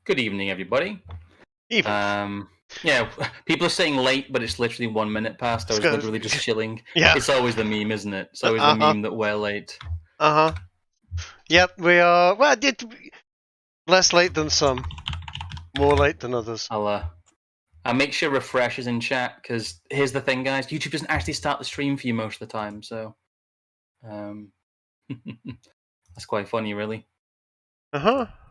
Good evening, everybody. Even. Yeah, people are saying late, but it's literally 1 minute past. I was literally just chilling. Yeah. It's always the meme, isn't it? It's always the meme that we're late. Yep, we are. Well, less late than some, more late than others. I'll make sure refresh is in chat because here's the thing, guys. YouTube doesn't actually start the stream for you most of the time, so that's quite funny, really.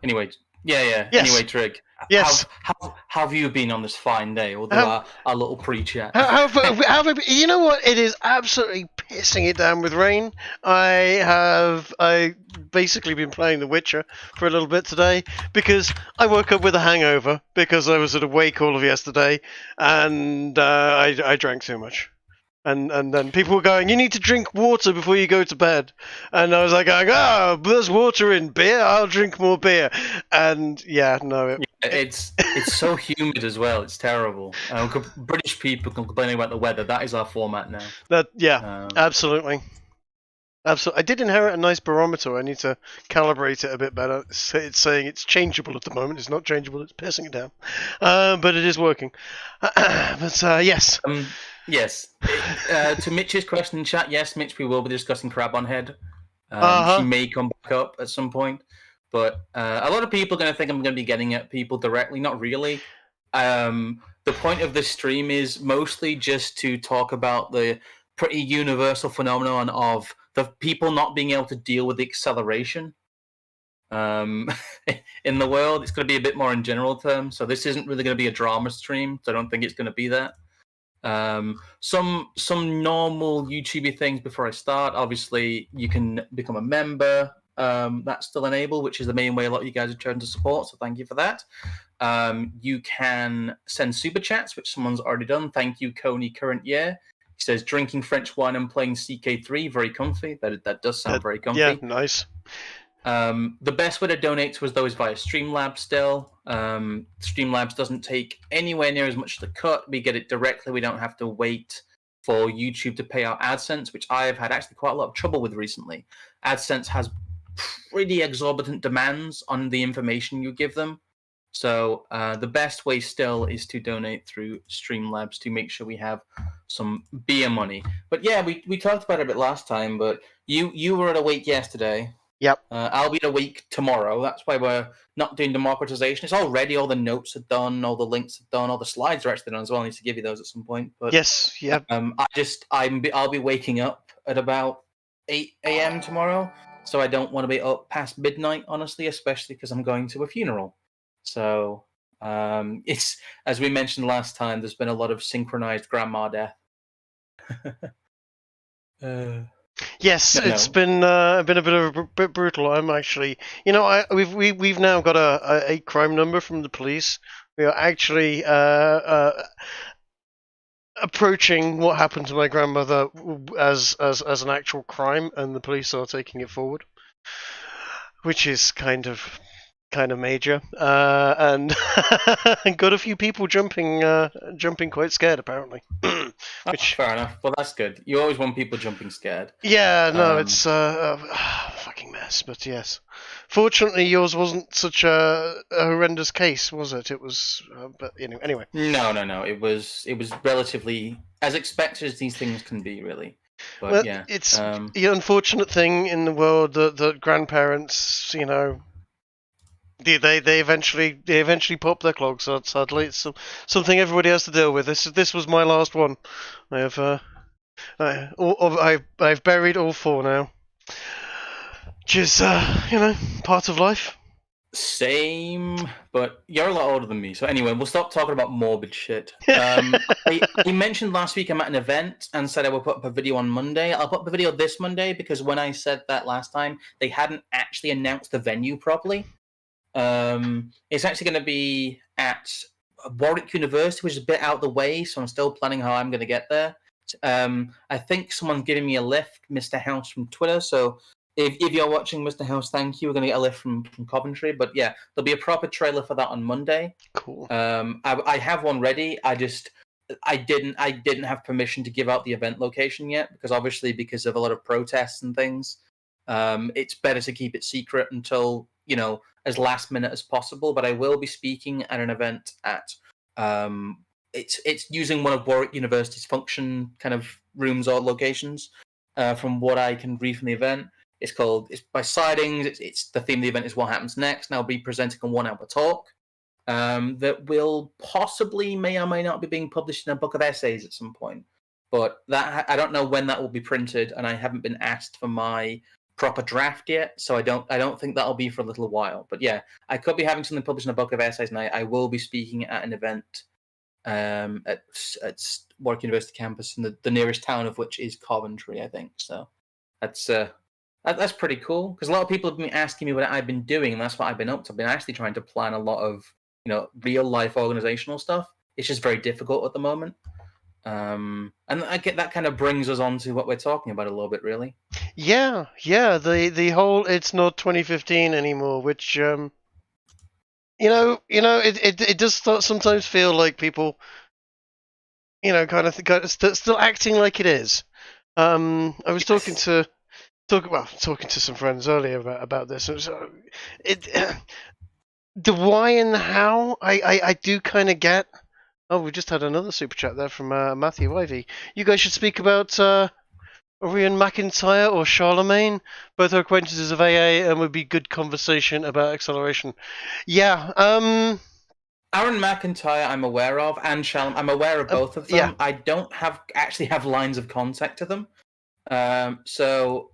Anyway, yeah. Yes. Anyway, Trig. Yes. How have you been on this fine day? We'll do our little pre-chat. You know what? It is absolutely pissing it down with rain. I basically been playing The Witcher for a little bit today because I woke up with a hangover because I was at a wake all of yesterday and I drank too much. And then people were going, you need to drink water before you go to bed. And I was like, there's water in beer. I'll drink more beer. And yeah, no. It's so humid as well. It's terrible. British people complaining about the weather. That is our format now. Absolutely. Absolutely. I did inherit a nice barometer. I need to calibrate it a bit better. It's saying it's changeable at the moment. It's not changeable. It's pissing it down. But it is working. Yes. Yes. To Mitch's question in chat, yes, Mitch, we will be discussing Crab on Head. She may come back up at some point. But a lot of people are going to think I'm going to be getting at people directly. Not really. The point of this stream is mostly just to talk about the pretty universal phenomenon of the people not being able to deal with the acceleration in the world. It's going to be a bit more in general terms. So this isn't really going to be a drama stream. So I don't think it's going to be that. Some normal YouTube things before I start. Obviously, you can become a member. That's still enabled, which is the main way a lot of you guys have chosen to support. So thank you for that. You can send super chats, which someone's already done. Thank you, Coney Current Year. He says, drinking French wine and playing CK3, very comfy. That does sound very comfy. Yeah, nice. The best way to donate to us, though, is via Streamlabs still. Streamlabs doesn't take anywhere near as much as the cut. We get it directly. We don't have to wait for YouTube to pay our AdSense, which I have had actually quite a lot of trouble with recently. AdSense has pretty exorbitant demands on the information you give them. So the best way still is to donate through Streamlabs to make sure we have some beer money. But yeah, we talked about it a bit last time, but you were at a wake yesterday. Yep. I'll be at a week tomorrow. That's why we're not doing democratization. It's all ready. All the notes are done. All the links are done. All the slides are actually done as well. I need to give you those at some point. But yes. Yep. I'll be waking up at about 8 a.m. tomorrow, so I don't want to be up past midnight, honestly, especially because I'm going to a funeral. So it's, as we mentioned last time, there's been a lot of synchronized grandma death. Yes, it's been a bit of a bit brutal. I'm actually, we've now got a crime number from the police. We are actually approaching what happened to my grandmother as an actual crime, and the police are taking it forward, which is kind of major, and got a few people jumping quite scared apparently. Which fair enough. Well, that's good. You always want people jumping scared. Yeah, no, it's a fucking mess. But yes, fortunately, yours wasn't such a horrendous case, was it? It was, but anyway. No. It was relatively as expected as these things can be, really. But well, yeah, it's the unfortunate thing in the world that grandparents, they eventually pop their clogs. Sadly, it's something everybody has to deal with. This was my last one. I've buried all four now, which is part of life. Same, but you're a lot older than me. So anyway, we'll stop talking about morbid shit. I mentioned last week I'm at an event and said I would put up a video on Monday. I'll put up a video this Monday because when I said that last time, they hadn't actually announced the venue properly. It's actually going to be at Warwick University, which is a bit out of the way, so I'm still planning how I'm going to get there. I think someone's giving me a lift, Mr. House from Twitter, so if you're watching, Mr. House, thank you. We're going to get a lift from Coventry, but yeah, there'll be a proper trailer for that on Monday. Cool. I have one ready. I didn't have permission to give out the event location yet, because obviously because of a lot of protests and things, it's better to keep it secret until as last minute as possible. But I will be speaking at an event at it's using one of Warwick University's function kind of rooms or locations. From what I can read from the event, it's by Sidings. It's the theme of the event is what happens next, and I'll be presenting a 1-hour talk that will possibly may or may not be being published in a book of essays at some point. But that I don't know when that will be printed, and I haven't been asked for my proper draft yet, so I don't think that'll be for a little while. But yeah, I could be having something published in a book of essays, and I will be speaking at an event at Warwick University campus, and the nearest town of which is Coventry, I think. So that's pretty cool, because a lot of people have been asking me what I've been doing, and that's what I've been up to. I've been actually trying to plan a lot of real life organizational stuff. It's just very difficult at the moment. And I get that kind of brings us on to what we're talking about a little bit, really. Yeah. The whole it's not 2015 anymore, which it does sometimes feel like people, kind of still acting like it is. I was talking to some friends earlier about this. So the why and the how, I do kind of get. Oh, we just had another super chat there from Matthew Ivy. You guys should speak about Orion McIntyre or Charlemagne. Both are acquaintances of AA and would be good conversation about acceleration. Yeah. Aaron McIntyre I'm aware of, and Charlemagne. I'm aware of both of them. Yeah. I don't actually have lines of contact to them. So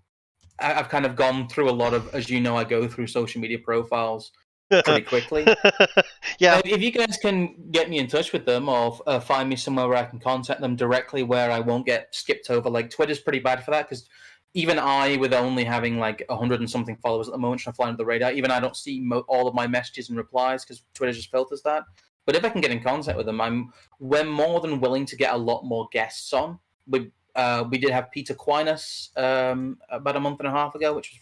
I've kind of gone through a lot of, as you know, I go through social media profiles pretty quickly. Yeah. If you guys can get me in touch with them, or find me somewhere where I can contact them directly, where I won't get skipped over. Like Twitter's pretty bad for that, because even I, with only having like 100 and something followers at the moment, trying to fly under the radar, even I don't see all of my messages and replies because Twitter just filters that. But if I can get in contact with them, we're more than willing to get a lot more guests on. We did have Peter Quinas about a month and a half ago, which was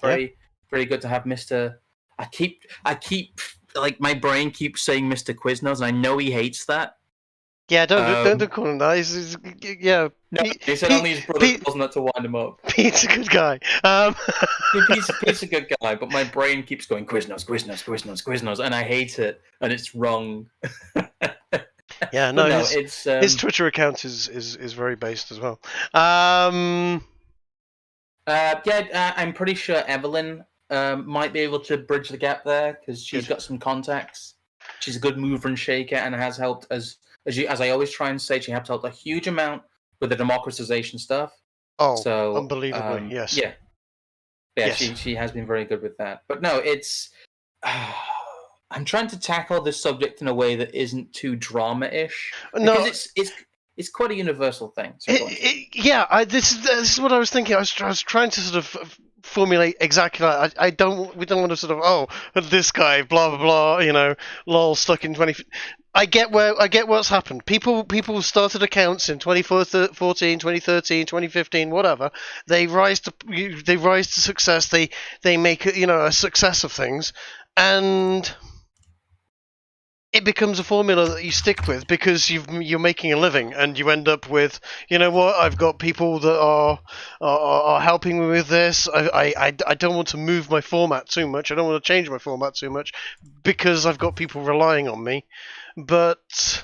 very good to have Mr. I keep like my brain keeps saying Mr. Quiznos, and I know he hates that. Yeah, don't call him that. He's No, he said only his brother wasn't that to wind him up. Pete's a good guy. Pete's a good guy, but my brain keeps going Quiznos, and I hate it, and it's wrong. Yeah, no, it's his Twitter account is very based as well. I'm pretty sure Evelyn might be able to bridge the gap there, because she's got some contacts. She's a good mover and shaker, and has helped as I always try and say, she has helped a huge amount with the democratization stuff. Oh, so unbelievably, yes. Yeah, yes. She has been very good with that. But no, it's I'm trying to tackle this subject in a way that isn't too drama-ish, because it's quite a universal thing. This is what I was thinking. I was trying to sort of formulate exactly like we don't want to sort of this guy blah blah blah lol stuck in 20. I get what's happened. People started accounts in 2014, 2013, 2015, whatever. They rise to success. They make a success of things, and it becomes a formula that you stick with because you're making a living, and you end up with, I've got people that are helping me with this. I don't want to move my format too much. I don't want to change my format too much because I've got people relying on me. But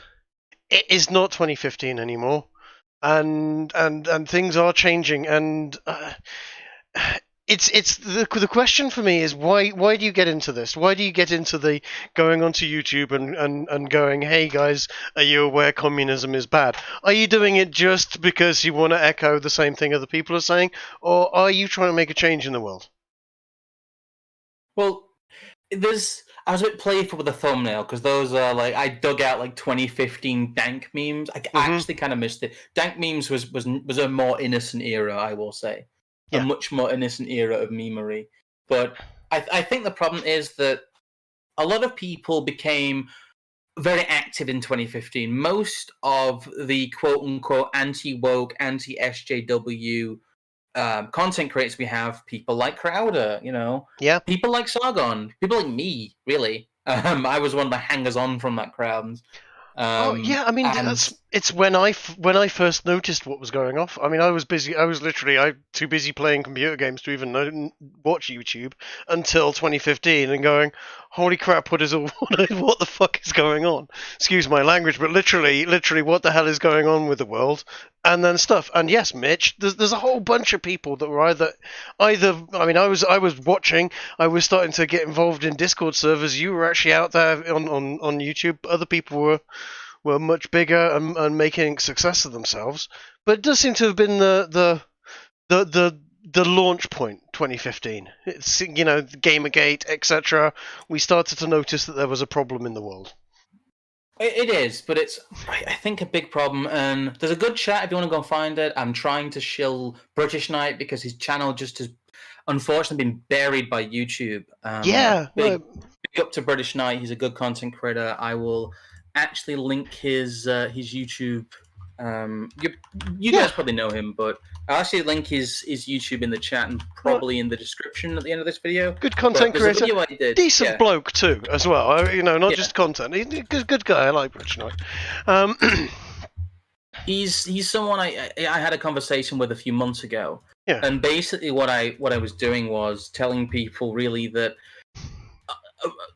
it is not 2015 anymore, and things are changing, and It's the question for me is why do you get into this? Why do you get into the going onto YouTube and going, hey guys, are you aware communism is bad? Are you doing it just because you want to echo the same thing other people are saying, or are you trying to make a change in the world? Well, I was a bit playful with the thumbnail, because those are like, I dug out like 2015 dank memes. I actually kind of missed it. Dank memes was a more innocent era, I will say. A much more innocent era of memery. But I think the problem is that a lot of people became very active in 2015. Most of the quote-unquote anti-woke, anti-SJW content creators we have, people like Crowder, people like Sargon, people like me, really. I was one of the hangers-on from that crowd. Oh yeah, I mean And it's when I first noticed what was going off. I mean, I was busy. I was literally too busy playing computer games to even watch YouTube until 2015, and going, holy crap, what what the fuck is going on? Excuse my language, but literally, what the hell is going on with the world? And then stuff. And yes, Mitch, there's a whole bunch of people that were either. I mean, I was watching. I was starting to get involved in Discord servers. You were actually out there on YouTube. Other people were much bigger and making success of themselves. But it does seem to have been the launch point, 2015. It's Gamergate, etc. We started to notice that there was a problem in the world. It is, but it's, I think, a big problem. And there's a good chat if you want to go and find it. I'm trying to shill British Knight because his channel just has unfortunately been buried by YouTube. Big up to British Knight. He's a good content creator. I will actually link his YouTube. You guys probably know him, but I'll actually link his YouTube in the chat and probably in the description at the end of this video. Good content creator, decent bloke too, as well. Not just content. He's a good guy. I like British Knight. He's someone I had a conversation with a few months ago. Yeah. And basically what I was doing was telling people really that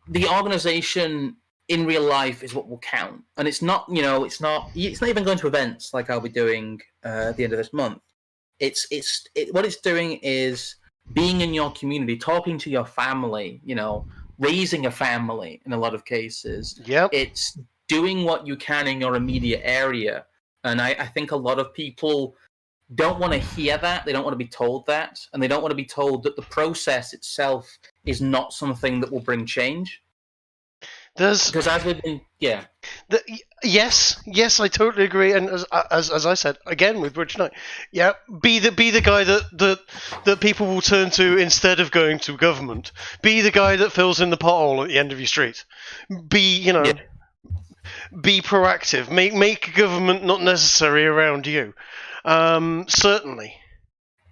the organization in real life is what will count, and it's not even going to events like I'll be doing at the end of this month. What it's doing is being in your community, talking to your family, raising a family in a lot of cases. Yeah, it's doing what you can in your immediate area, and I think a lot of people don't want to hear that. They don't want to be told that, and they don't want to be told that the process itself is not something that will bring change. Because as we've been, yes, I totally agree. And as I said again with British Knight, be the guy that people will turn to instead of going to government. Be the guy that fills in the pothole at the end of your street. Be proactive. Make government not necessary around you. Certainly.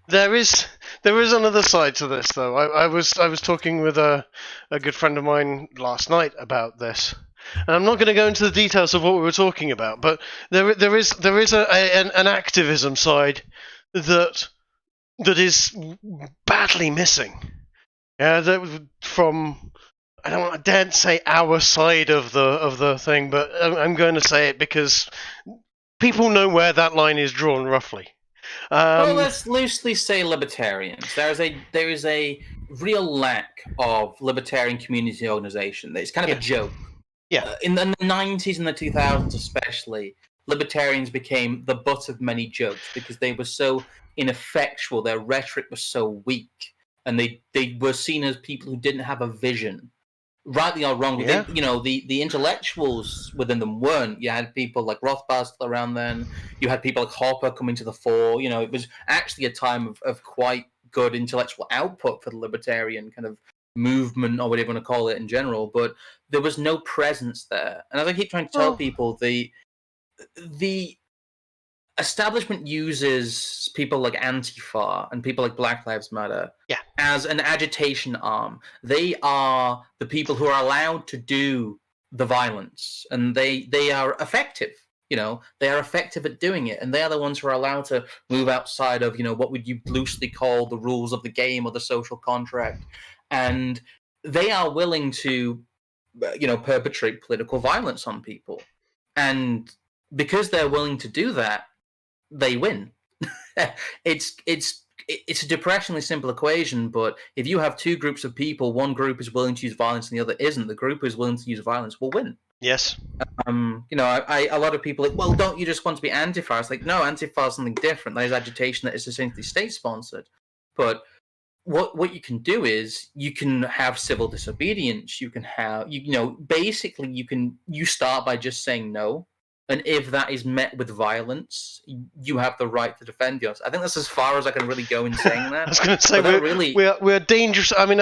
There is another side to this, though. I was talking with a good friend of mine last night about this, and I'm not going to go into the details of what we were talking about, but there is an activism side that is badly missing. From I daren't say our side of the thing, but I'm going to say it because people know where that line is drawn roughly. Well, let's loosely say libertarians. There is a real lack of libertarian community organization. It's kind of a joke. Yeah. In the 90s and the 2000s especially, libertarians became the butt of many jokes because they were so ineffectual. Their rhetoric was so weak, and they were seen as people who didn't have a vision. Rightly or wrongly, the intellectuals within them weren't. You had people like Rothbard still around then. You had people like Hopper coming to the fore. It was actually a time of quite good intellectual output for the libertarian kind of movement, or whatever you want to call it in general. But there was no presence there. And as I keep trying to tell people, the establishment uses people like Antifa and people like Black Lives Matter as an agitation arm. They are the people who are allowed to do the violence, and they are effective. They are effective at doing it, and they are the ones who are allowed to move outside of what would you loosely call the rules of the game or the social contract, and they are willing to perpetrate political violence on people, and because they're willing to do that, they win. It's a depressingly simple equation, but if you have two groups of people, one group is willing to use violence and the other isn't, the group who is willing to use violence will win. Yes. A lot of people are like, well, don't you just want to be Antifa? It's like, no, Antifa is something different. That is agitation that is essentially state-sponsored. But what you can do is you can have civil disobedience. You can have, basically you start by just saying no. And if that is met with violence, you have the right to defend yourself. I think that's as far as I can really go in saying that. I was going to say we're dangerous. I mean,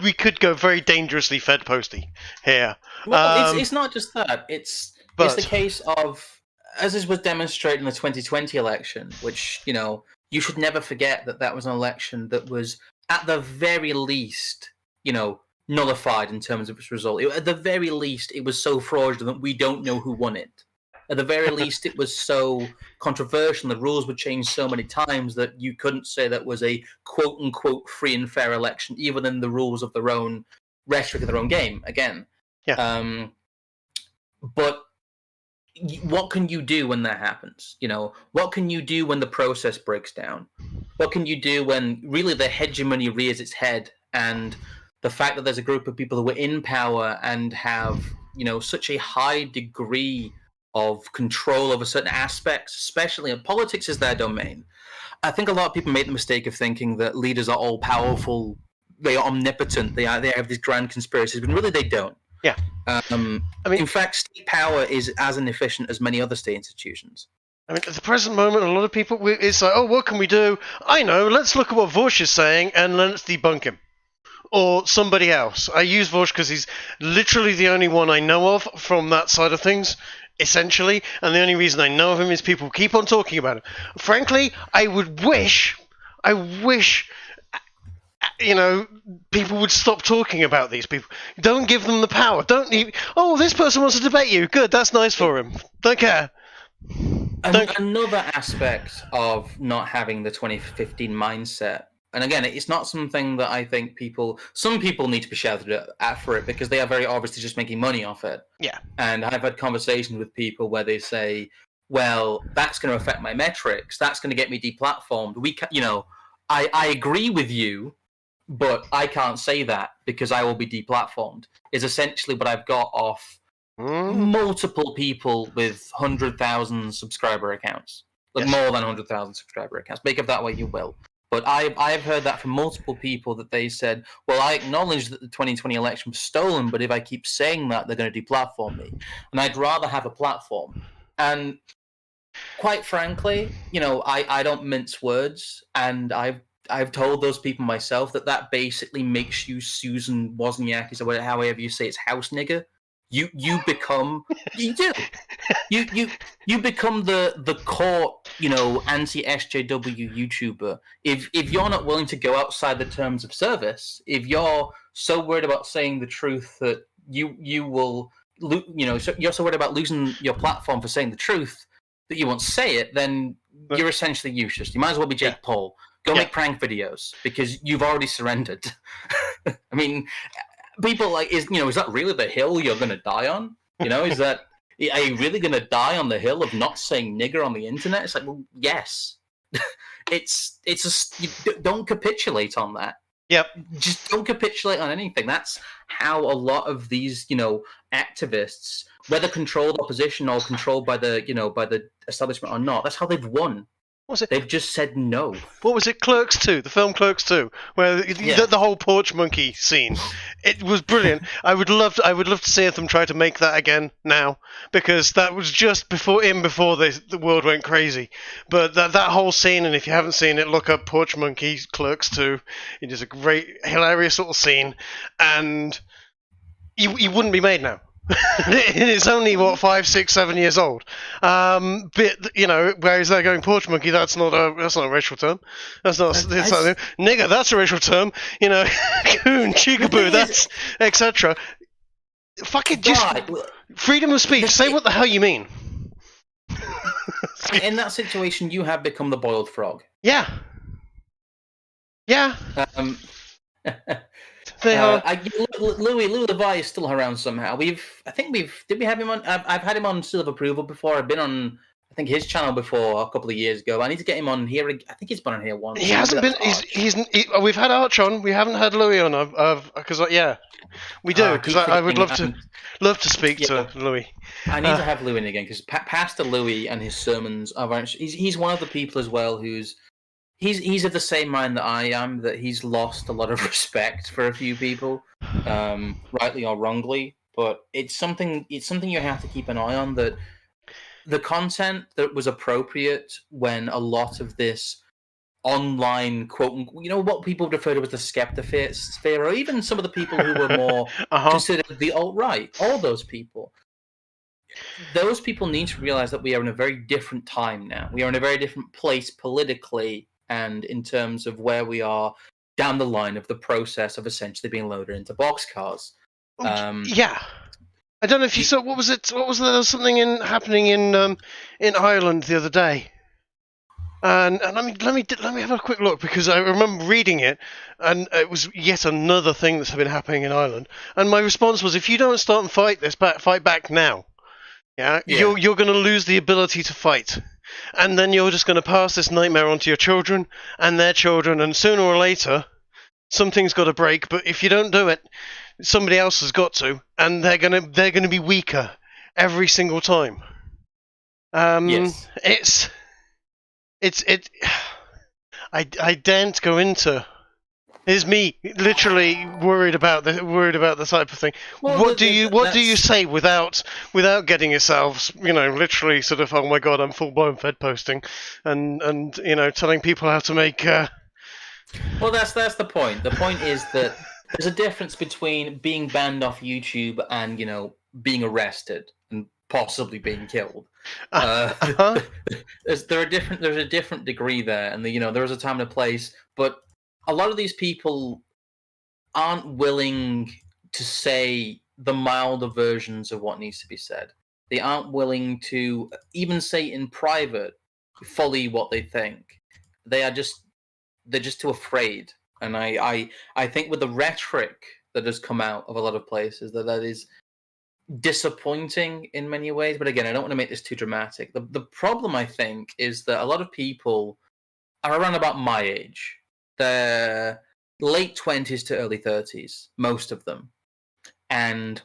we could go very dangerously Fed posty here. Well, it's not just that. It's the case of, as this was demonstrated in the 2020 election, which you should never forget that was an election that was at the very least nullified in terms of its result. At the very least, it was so fraudulent that we don't know who won it. At the very least, it was so controversial. The rules would change so many times that you couldn't say that was a quote unquote free and fair election, even in the rules of their own rhetoric of their own game. Again, but what can you do when that happens? What can you do when the process breaks down? What can you do when really the hegemony rears its head, and the fact that there's a group of people who are in power and have, such a high degree of control over certain aspects, especially in politics is their domain. I think a lot of people make the mistake of thinking that leaders are all powerful, they are omnipotent, they have these grand conspiracies, but really they don't. Yeah. In fact, state power is as inefficient as many other state institutions. I mean, at the present moment, a lot of people, it's like, oh, what can we do? I know, let's look at what Vosh is saying and let's debunk him. Or somebody else. I use Vosh because he's literally the only one I know of from that side of things, essentially, and the only reason I know of him is people keep on talking about him. Frankly, I wish, people would stop talking about these people. Don't give them the power. This person wants to debate you. Good, that's nice for him. Don't care. Another aspect of not having the 2015 mindset, and again, it's not something that I think some people need to be shouted at for it, because they are very obviously just making money off it. Yeah. And I've had conversations with people where they say, well, that's going to affect my metrics. That's going to get me deplatformed. I agree with you, but I can't say that because I will be deplatformed, is essentially what I've got off multiple people with 100,000 subscriber accounts. More than 100,000 subscriber accounts. Make of that what you will. But I've heard that from multiple people that they said, well, I acknowledge that the 2020 election was stolen, but if I keep saying that, they're going to deplatform me. And I'd rather have a platform. And quite frankly, I don't mince words, and I've told those people myself that basically makes you Susan Wozniak, or however you say it's house nigger. You become you do you become the core anti SJW YouTuber if you're not willing to go outside the terms of service. If you're so worried about saying the truth that you will you're so worried about losing your platform for saying the truth that you won't say it, then you're essentially useless. You might as well be Jake Paul. Go make prank videos because you've already surrendered. I mean, people is that really the hill you're going to die on? Are you really going to die on the hill of not saying nigger on the internet? It's like, well, yes. Don't capitulate on that. Yep. Just don't capitulate on anything. That's how a lot of these, activists, whether controlled opposition or controlled by the establishment or not, that's how they've won. Was it? They've just said no. What was it? Clerks 2, the film Clerks 2, where the whole porch monkey scene. It was brilliant. I would love to see them try to make that again now, because that was just before the world went crazy. But that whole scene, and if you haven't seen it, look up Porch Monkey Clerks 2. It is a great, hilarious little scene, and you wouldn't be made now. It's only 5, 6, 7 years old. Whereas they're going porch monkey, that's not a racial term. That's not nigger. That's a racial term. Coon, cheekaboo. That's etc. Fucking just freedom of speech. Say what the hell you mean. In that situation, you have become the boiled frog. Yeah. Yeah. Louis Levi is still around somehow. Did we have him on? I've had him on Seal of Approval before. I've been on, I think, his channel before a couple of years ago. I need to get him on here. I think he's been on here once. He hasn't been. We've had Arch on. We haven't had Louis on. Because we do. Because I would love to speak to Louis. I need to have Louis in again, because Pastor Louis and his sermons are. He's one of the people as well who's. He's of the same mind that I am, that he's lost a lot of respect for a few people, rightly or wrongly. But it's something you have to keep an eye on, that the content that was appropriate when a lot of this online quote, what people refer to as the skeptosphere, or even some of the people who were more considered the alt-right, all those people need to realize that we are in a very different time now. We are in a very different place politically, and in terms of where we are down the line of the process of essentially being loaded into boxcars. I don't know if you saw what was it? What was there was something happening in Ireland the other day? And let me have a quick look because I remember reading it, and it was yet another thing that's been happening in Ireland. And my response was, if you don't start and fight back now, you're going to lose the ability to fight, and then you're just going to pass this nightmare on to your children and their children, and sooner or later, something's got to break. But if you don't do it, somebody else has got to, and they're gonna be weaker every single time. Yes. I daren't go into. It's me, literally worried about the type of thing. Well, what do you say without getting yourselves, literally sort of, oh my god, I'm full blown fed posting, and telling people how to make. Well, that's the point. The point is that there's a difference between being banned off YouTube and being arrested and possibly being killed. There's a different degree there, and there is a time and a place. But a lot of these people aren't willing to say the milder versions of what needs to be said. They aren't willing to even say in private fully what they think. They're just too afraid. And I think with the rhetoric that has come out of a lot of places, that is disappointing in many ways. But again, I don't want to make this too dramatic. The problem, I think, is that a lot of people are around about my age. They're late 20s to early 30s, most of them. And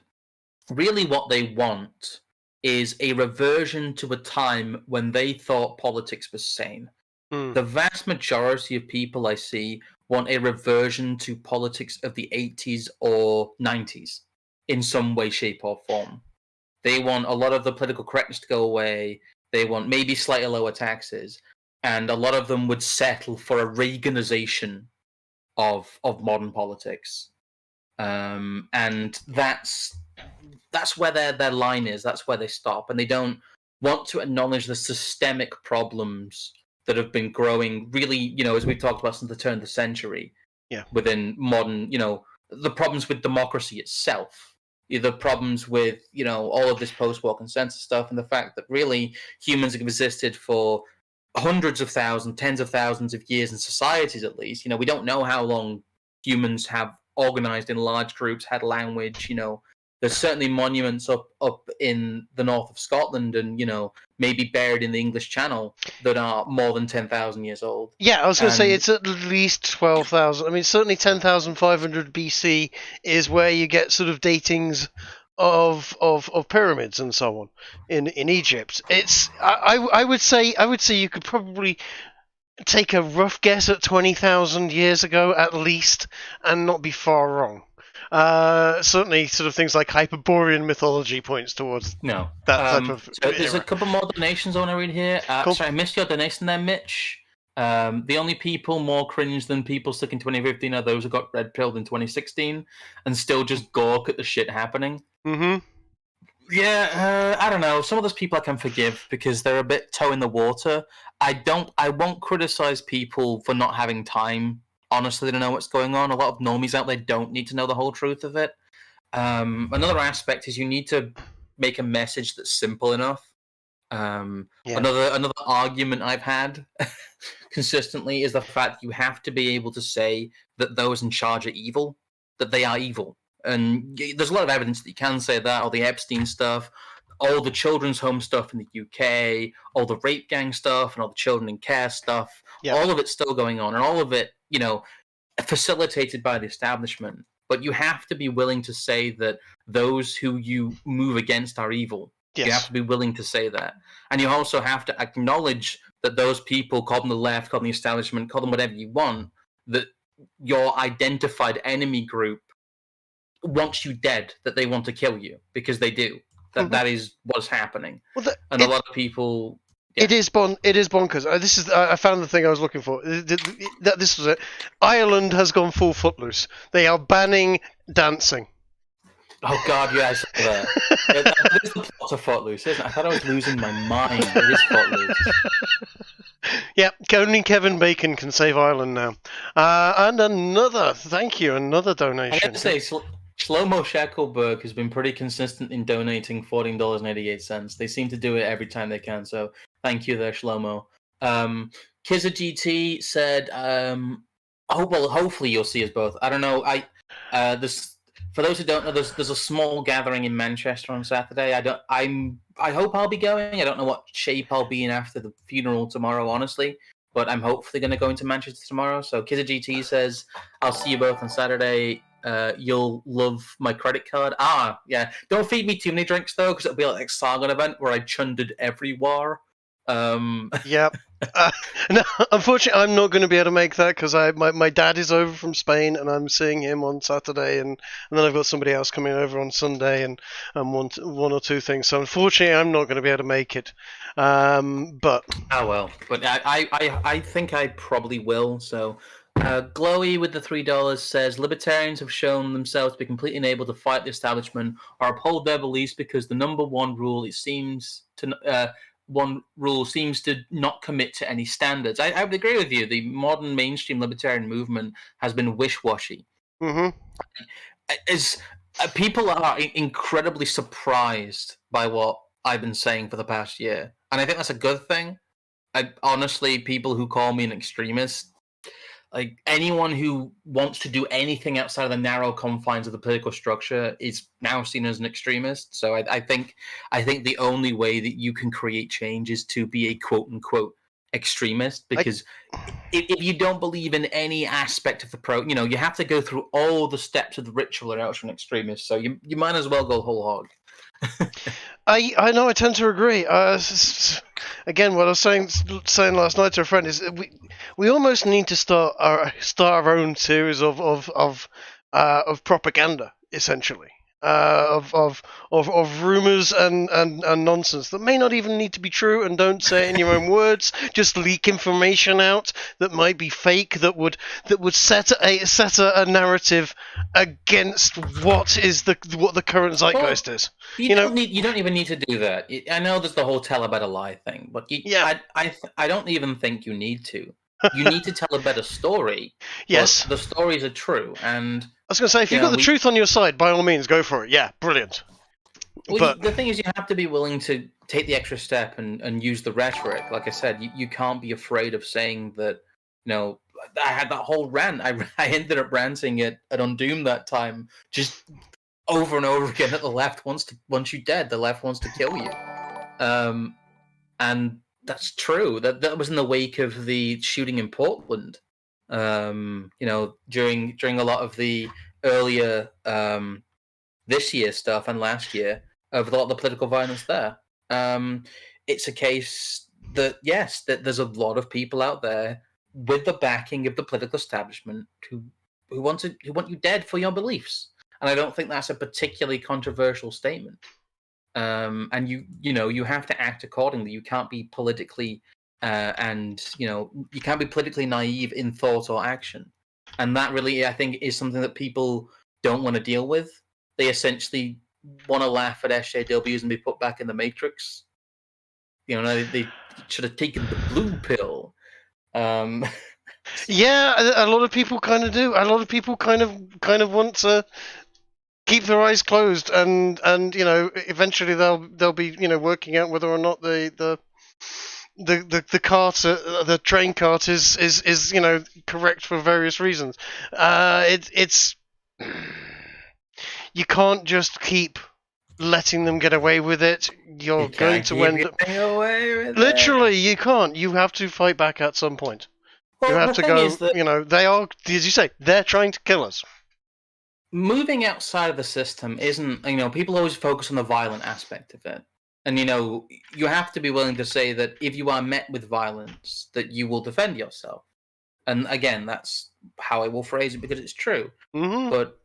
really what they want is a reversion to a time when they thought politics was sane. The vast majority of people I see want a reversion to politics of the 80s or 90s in some way, shape, or form. They want a lot of the political correctness to go away. They want maybe slightly lower taxes. And a lot of them would settle for a Reaganization of modern politics. And that's where their line is. That's where they stop. And they don't want to acknowledge the systemic problems that have been growing really, as we've talked about since the turn of the century, within modern, the problems with democracy itself, the problems with, all of this post-war consensus stuff, and the fact that really humans have existed for hundreds of thousands, tens of thousands of years in societies, at least. We don't know how long humans have organized in large groups, had language, There's certainly monuments up in the north of Scotland and, maybe buried in the English Channel that are more than 10,000 years old. Yeah, I was going to say it's at least 12,000. I mean, certainly 10,500 BC is where you get sort of datings of pyramids and so on in Egypt. I would say you could probably take a rough guess at 20,000 years ago at least, and not be far wrong. Certainly, sort of things like Hyperborean mythology points towards that type of. So there's a couple more donations I want to read here. Cool. Sorry, I missed your donation there, Mitch. The only people more cringe than people stuck in 2015 are those who got red pilled in 2016 and still just gawk at the shit happening. Mm-hmm. Yeah, I don't know. Some of those people I can forgive because they're a bit toe in the water. I won't criticize people for not having time. Honestly, they don't know what's going on. A lot of normies out there don't need to know the whole truth of it. Another aspect is you need to make a message that's simple enough. Another argument I've had consistently is the fact you have to be able to say that those in charge are evil, that they are evil. And there's a lot of evidence that you can say that, all the Epstein stuff, all the children's home stuff in the UK, all the rape gang stuff and all the children in care stuff, all of it's still going on, and all of it, facilitated by the establishment. But you have to be willing to say that those who you move against are evil. Yes. You have to be willing to say that. And you also have to acknowledge that those people, call them the left, call them the establishment, call them whatever you want, that your identified enemy group wants you dead, that they want to kill you, because they do. That is what's happening. Well, a lot of people... Yeah. It is bonkers. I found the thing I was looking for. This was it. Ireland has gone full footloose. They are banning dancing. Oh God, yeah, I saw that. That is the plot of Footloose, isn't it? I thought I was losing my mind. It is Footloose. Yeah, only Kevin Bacon can save Ireland now. And another donation. I have to say, Shlomo Shackelberg has been pretty consistent in donating $14.88. They seem to do it every time they can, so thank you there, Shlomo. Kizza GT said, hopefully you'll see us both. I don't know. This for those who don't know, there's a small gathering in Manchester on Saturday. I hope I'll be going. I don't know what shape I'll be in after the funeral tomorrow, honestly. But I'm hopefully going to go into Manchester tomorrow. So Kizza GT says, I'll see you both on Saturday. You'll love my credit card. Yeah. Don't feed me too many drinks, though, because it'll be like a Sargon event where I chunded everywhere. Yep. No, unfortunately, I'm not going to be able to make that because my dad is over from Spain and I'm seeing him on Saturday, and then I've got somebody else coming over on Sunday, and one or two things. So unfortunately, I'm not going to be able to make it. But well, but I think I probably will. So, Glowy with the $3 says libertarians have shown themselves to be completely unable to fight the establishment or uphold their beliefs because the number one rule seems to not commit to any standards. I would agree with you. The modern mainstream libertarian movement has been wish-washy. Mm-hmm. People are incredibly surprised by what I've been saying for the past year, and I think that's a good thing. Honestly, people who call me an extremist, like anyone who wants to do anything outside of the narrow confines of the political structure is now seen as an extremist. So I think the only way that you can create change is to be a quote unquote extremist, because if you don't believe in any aspect of the you have to go through all the steps of the ritual or else you're an extremist. So you might as well go whole hog. I know, I tend to agree. Again, what I was saying last night to a friend is we almost need to start our own series of propaganda, essentially. Of rumors and nonsense that may not even need to be true, and don't say it in your own words. Just leak information out that might be fake, that would set a narrative against what the current zeitgeist is. You don't even need to do that. I know there's the whole tell a better lie thing, but I don't even think you need to. You need to tell a better story. Yes, the stories are true, and I was going to say, if you've got the truth on your side, by all means, go for it. Yeah, brilliant. Well, but the thing is, you have to be willing to take the extra step and use the rhetoric. Like I said, you can't be afraid of saying that. I had that whole rant. I ended up ranting at Undoom that time, just over and over again. That the left wants you're dead, the left wants to kill you, and that's true. That was in the wake of the shooting in Portland. During a lot of the earlier this year stuff and last year of a lot of the political violence there. It's a case that yes, that there's a lot of people out there with the backing of the political establishment who want you dead for your beliefs, and I don't think that's a particularly controversial statement. And you have to act accordingly. You can't be politically you can't be politically naive in thought or action, and that really I think is something that people don't want to deal with. They essentially want to laugh at SJWs and be put back in the Matrix. They should have taken the blue pill. Yeah, a lot of people kind of do. A lot of people kind of want to keep their eyes closed, and eventually they'll be working out whether or not the cart, the train cart is correct for various reasons. It's you can't just keep letting them get away with it. You're going to end up away with literally. You can't. You have to fight back at some point. Well, you have to go. They are, as you say, they're trying to kill us. Moving outside of the system isn't. People always focus on the violent aspect of it, and you have to be willing to say that if you are met with violence, that you will defend yourself. And again, that's how I will phrase it because it's true. Mm-hmm. But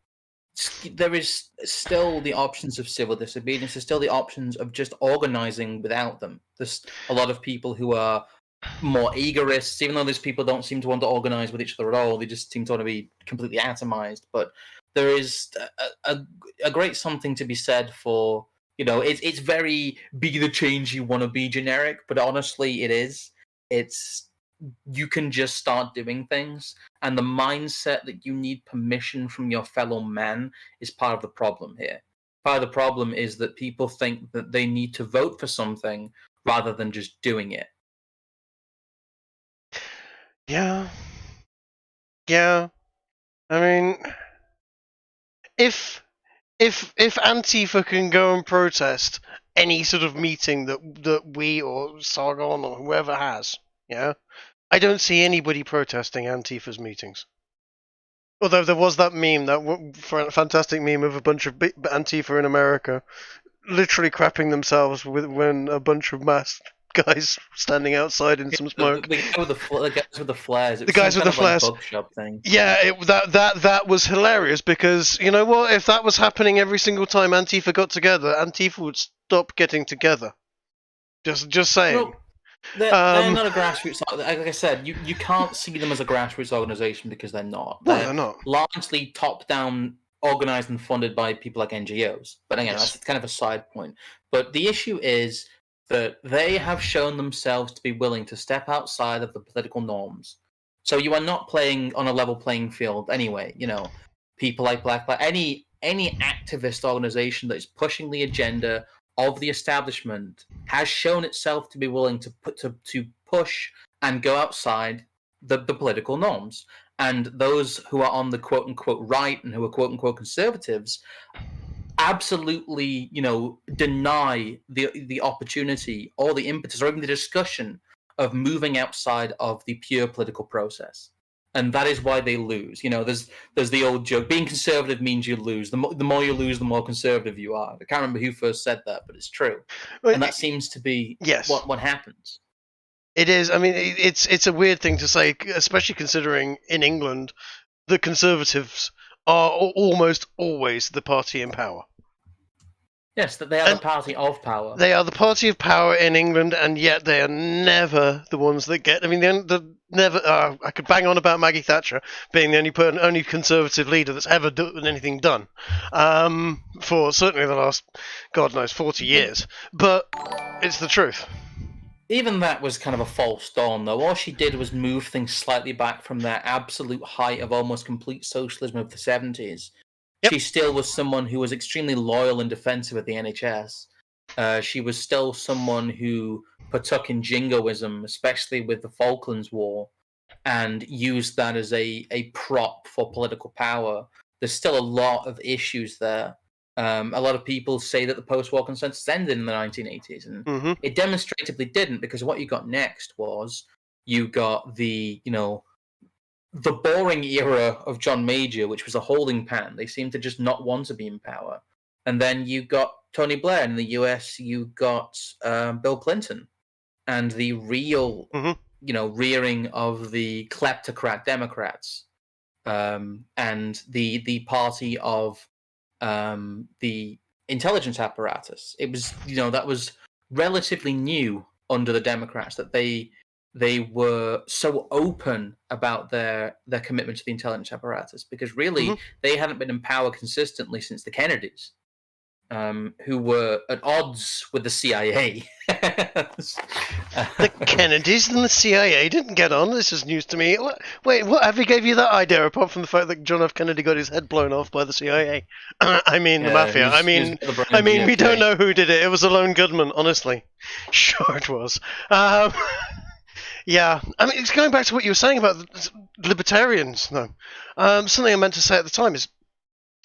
there is still the options of civil disobedience. There's still the options of just organizing without them. There's a lot of people who are more egorists, even though these people don't seem to want to organize with each other at all. They just seem to want to be completely atomized. But there is a great something to be said for, it's very be the change you want to be generic, but honestly it is. It's you can just start doing things. And the mindset that you need permission from your fellow man is part of the problem here. Part of the problem is that people think that they need to vote for something rather than just doing it. Yeah. Yeah. I mean, if Antifa can go and protest any sort of meeting that we or Sargon or whoever has, yeah, I don't see anybody protesting Antifa's meetings. Although there was that meme, that fantastic meme of a bunch of Antifa in America literally crapping themselves when a bunch of masked guys standing outside in some smoke. The guys with the flares. It was The guys some with the kind of flares. like bookshop thing. Yeah, that was hilarious because you know what? If that was happening every single time Antifa got together, Antifa would stop getting together. Just saying. Well, they're not a grassroots. Like I said, you can't see them as a grassroots organization because they're not. They're not. Largely top-down, organized and funded by people like NGOs. But again, that's kind of a side point. But the issue is that they have shown themselves to be willing to step outside of the political norms. So you are not playing on a level playing field anyway. You know, people like Black any activist organization that is pushing the agenda of the establishment has shown itself to be willing to push and go outside the political norms. And those who are on the quote unquote right and who are quote unquote conservatives absolutely, deny the opportunity or the impetus or even the discussion of moving outside of the pure political process. And that is why they lose. There's the old joke: being conservative means you lose. The more you lose, the more conservative you are. I can't remember who first said that, but it's true. And that seems to be what happens. It is. I mean, it's a weird thing to say, especially considering in England, the Conservatives are almost always the party in power. Yes, that they are the party of power. They are the party of power in England, and yet they are never the ones that get. I mean, never. I could bang on about Maggie Thatcher being the only Conservative leader that's ever done anything done, for certainly the last, God knows, 40 years. But it's the truth. Even that was kind of a false dawn, though. All she did was move things slightly back from their absolute height of almost complete socialism of the 70s. Yep. She still was someone who was extremely loyal and defensive of the NHS. She was still someone who partook in jingoism, especially with the Falklands War, and used that as a prop for political power. There's still a lot of issues there. A lot of people say that the post-war consensus ended in the 1980s, and it demonstratively didn't, because what you got next was you got the boring era of John Major, which was a holding pattern. They seemed to just not want to be in power. And then you got Tony Blair. In the US, you got Bill Clinton. And the real, rearing of the kleptocrat Democrats, and the party of the intelligence apparatus. It was, that was relatively new under the Democrats, that they were so open about their commitment to the intelligence apparatus, because really they hadn't been in power consistently since the Kennedys, who were at odds with the CIA. The Kennedys and the CIA didn't get on. This is news to me. Wait, whoever gave you that idea, apart from the fact that John F. Kennedy got his head blown off by the CIA? I mean, the mafia. We don't know who did it. It was a lone gunman, honestly. Sure it was. Yeah, I mean, it's going back to what you were saying about libertarians, though. Something I meant to say at the time is,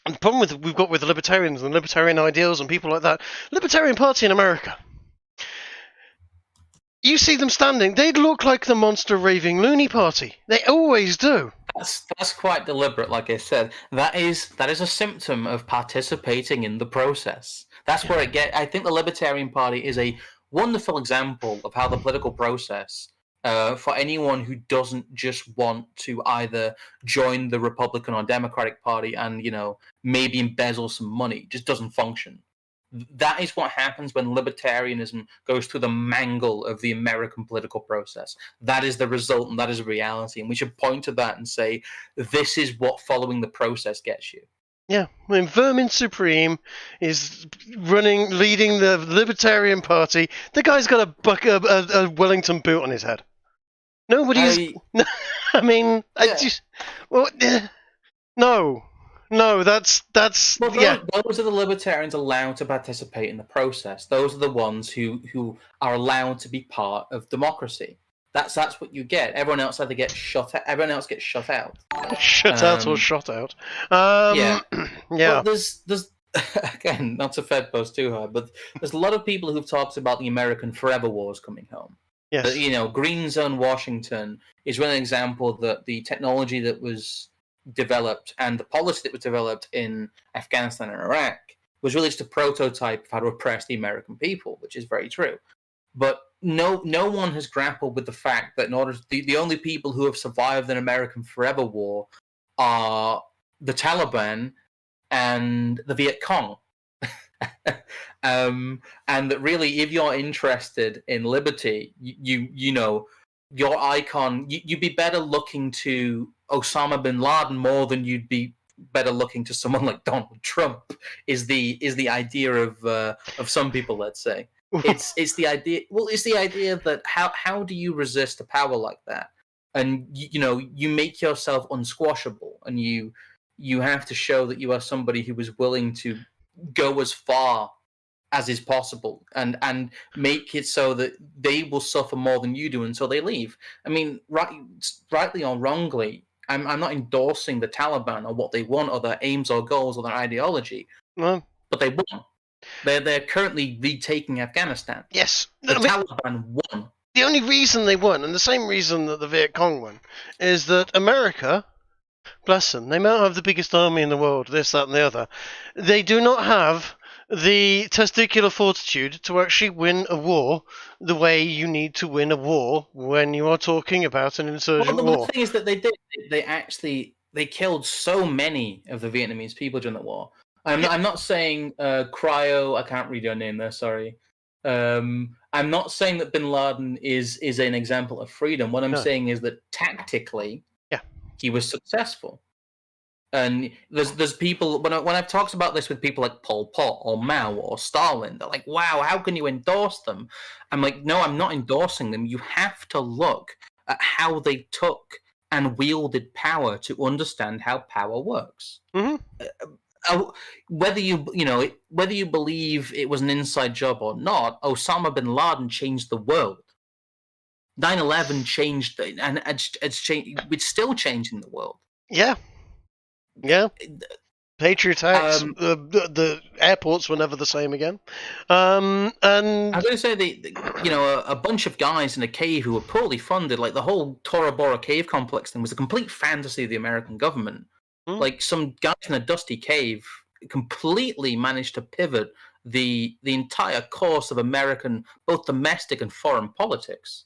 the problem we've got with the libertarians and libertarian ideals and people like that, Libertarian Party in America, you see them standing, they look like the monster raving loony party. They always do. That's quite deliberate, like I said. That is a symptom of participating in the process. That's where I think the Libertarian Party is a wonderful example of how the political process, for anyone who doesn't just want to either join the Republican or Democratic Party and, maybe embezzle some money, just doesn't function. That is what happens when libertarianism goes through the mangle of the American political process. That is the result, and that is reality. And we should point to that and say, this is what following the process gets you. Yeah, I mean, Vermin Supreme is leading the Libertarian Party. The guy's got a Wellington boot on his head. Nobody's. I mean, I Yeah. just. Well, no. That's Well, yeah. those are the libertarians allowed to participate in the process. Those are the ones who are allowed to be part of democracy. That's what you get. Everyone else either gets shut out. Everyone else gets shut out. Shut out or shot out. Yeah. Yeah. Well, there's again, not to fed post too hard, but there's a lot of people who've talked about the American Forever Wars coming home. Yes. Green Zone Washington is one example that the technology that was developed and the policy that was developed in Afghanistan and Iraq was really just a prototype of how to oppress the American people, which is very true. But no one has grappled with the fact that in order the only people who have survived an American Forever War are the Taliban and the Viet Cong. And that really, if you're interested in liberty, you know your icon. You'd be better looking to Osama bin Laden more than you'd be better looking to someone like Donald Trump. Is the idea of some people? Let's say it's the idea. Well, it's the idea that how do you resist a power like that? And you make yourself unsquashable, and you have to show that you are somebody who is willing to go as far as is possible and make it so that they will suffer more than you do until they leave. I mean, rightly or wrongly, I'm not endorsing the Taliban or what they want or their aims or goals or their ideology, but they won. They're currently retaking Afghanistan. Yes. The Taliban won. The only reason they won, and the same reason that the Viet Cong won, is that America, bless them, they might have the biggest army in the world, this, that, and the other. They do not have the testicular fortitude to actually win a war the way you need to win a war when you are talking about an insurgent war. The thing is that they killed so many of the Vietnamese people during the war. I'm not saying Cryo. I can't read your name there. Sorry. I'm not saying that Bin Laden is an example of freedom. What I'm saying is that tactically, he was successful. And there's people when I've talked about this with people like Pol Pot or Mao or Stalin, they're like, "Wow, how can you endorse them?" I'm like, "No, I'm not endorsing them. You have to look at how they took and wielded power to understand how power works." Mm-hmm. Whether you believe it was an inside job or not, Osama bin Laden changed the world. 9/11 changed, and it's still changing the world. Yeah. Patriot Acts. The airports were never the same again. And I'm going to say a bunch of guys in a cave who were poorly funded, like the whole Tora Bora cave complex thing, was a complete fantasy of the American government. Like some guys in a dusty cave completely managed to pivot the entire course of American, both domestic and foreign politics.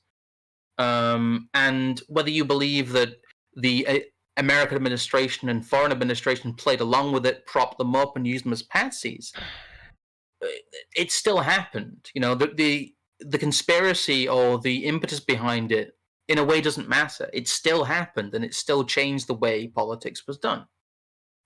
And whether you believe that the American administration and foreign administration played along with it, propped them up, and used them as patsies, it still happened. The conspiracy or the impetus behind it, in a way, doesn't matter. It still happened, and it still changed the way politics was done.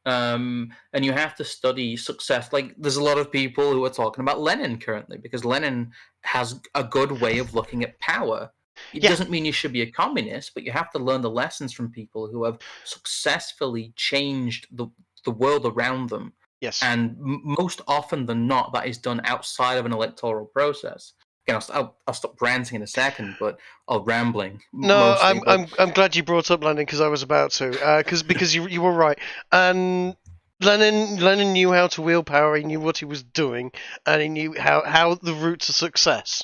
And you have to study success. Like, there's a lot of people who are talking about Lenin currently, because Lenin has a good way of looking at power. It doesn't mean you should be a communist, but you have to learn the lessons from people who have successfully changed the world around them. Yes. And most often than not, that is done outside of an electoral process. Again, I'll stop ranting in a second, but rambling. No, I'm glad you brought up Lenin, because I was about to, because you were right. And Lenin knew how to wield power. He knew what he was doing, and he knew how the route to success.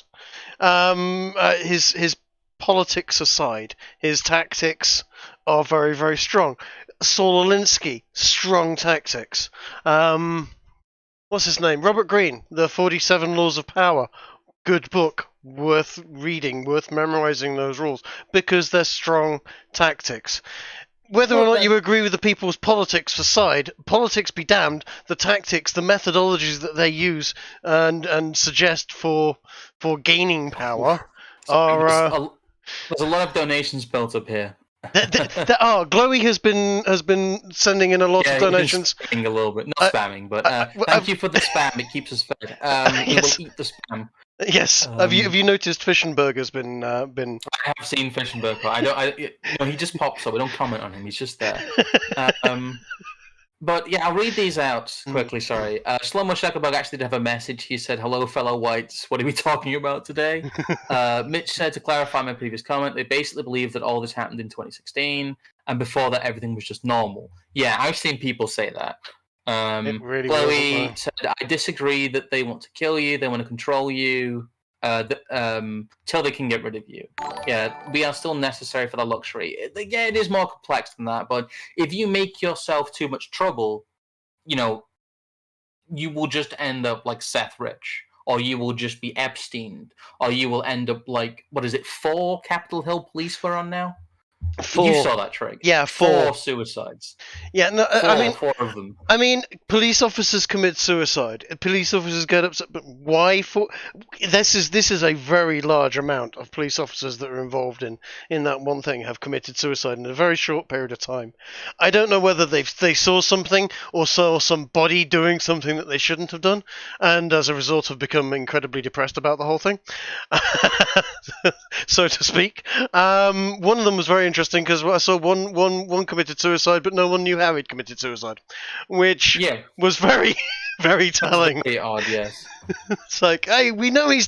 His politics aside, his tactics are very, very strong. Saul Alinsky, strong tactics. What's his name? Robert Greene, The 47 Laws of Power. Good book, worth reading, worth memorizing those rules, because they're strong tactics. Whether or not you agree with the people's politics aside, politics be damned, the tactics, the methodologies that they use and suggest for gaining power are... There's a lot of donations built up here. Glowy has been sending in a lot of donations. Spamming a little bit, not spamming, but thank you for the spam. It keeps us fed. We will eat the spam. Yes. Have you noticed Fishenberger's been? I have seen Fishenberger. He just pops up. We don't comment on him. He's just there. But yeah, I'll read these out quickly. Sorry. Shlomo Shackelberg actually did have a message. He said, "Hello, fellow whites. What are we talking about today?" Mitch said, to clarify my previous comment, they basically believe that all this happened in 2016, and before that, everything was just normal. Yeah, I've seen people say that. It really Chloe said, "I disagree that they want to kill you. They want to control you till they can get rid of you. Yeah, we are still necessary for the luxury. Yeah, it is more complex than that, but if you make yourself too much trouble, you will just end up like Seth Rich, or you will just be Epstein, or you will end up like, what is it, 4 Capitol Hill police we're on now? 4. You saw that, Trig. Yeah, 4 suicides. Yeah, no, Four of them. I mean, police officers commit suicide. Police officers get upset, but why? This is a very large amount of police officers that are involved in that one thing have committed suicide in a very short period of time. I don't know whether they saw something or saw somebody doing something that they shouldn't have done, and as a result have become incredibly depressed about the whole thing, so to speak. One of them was very interesting because I saw one committed suicide, but no one knew how he'd committed suicide. Which was very, very telling. Very odd, yes. It's like, hey, we know he's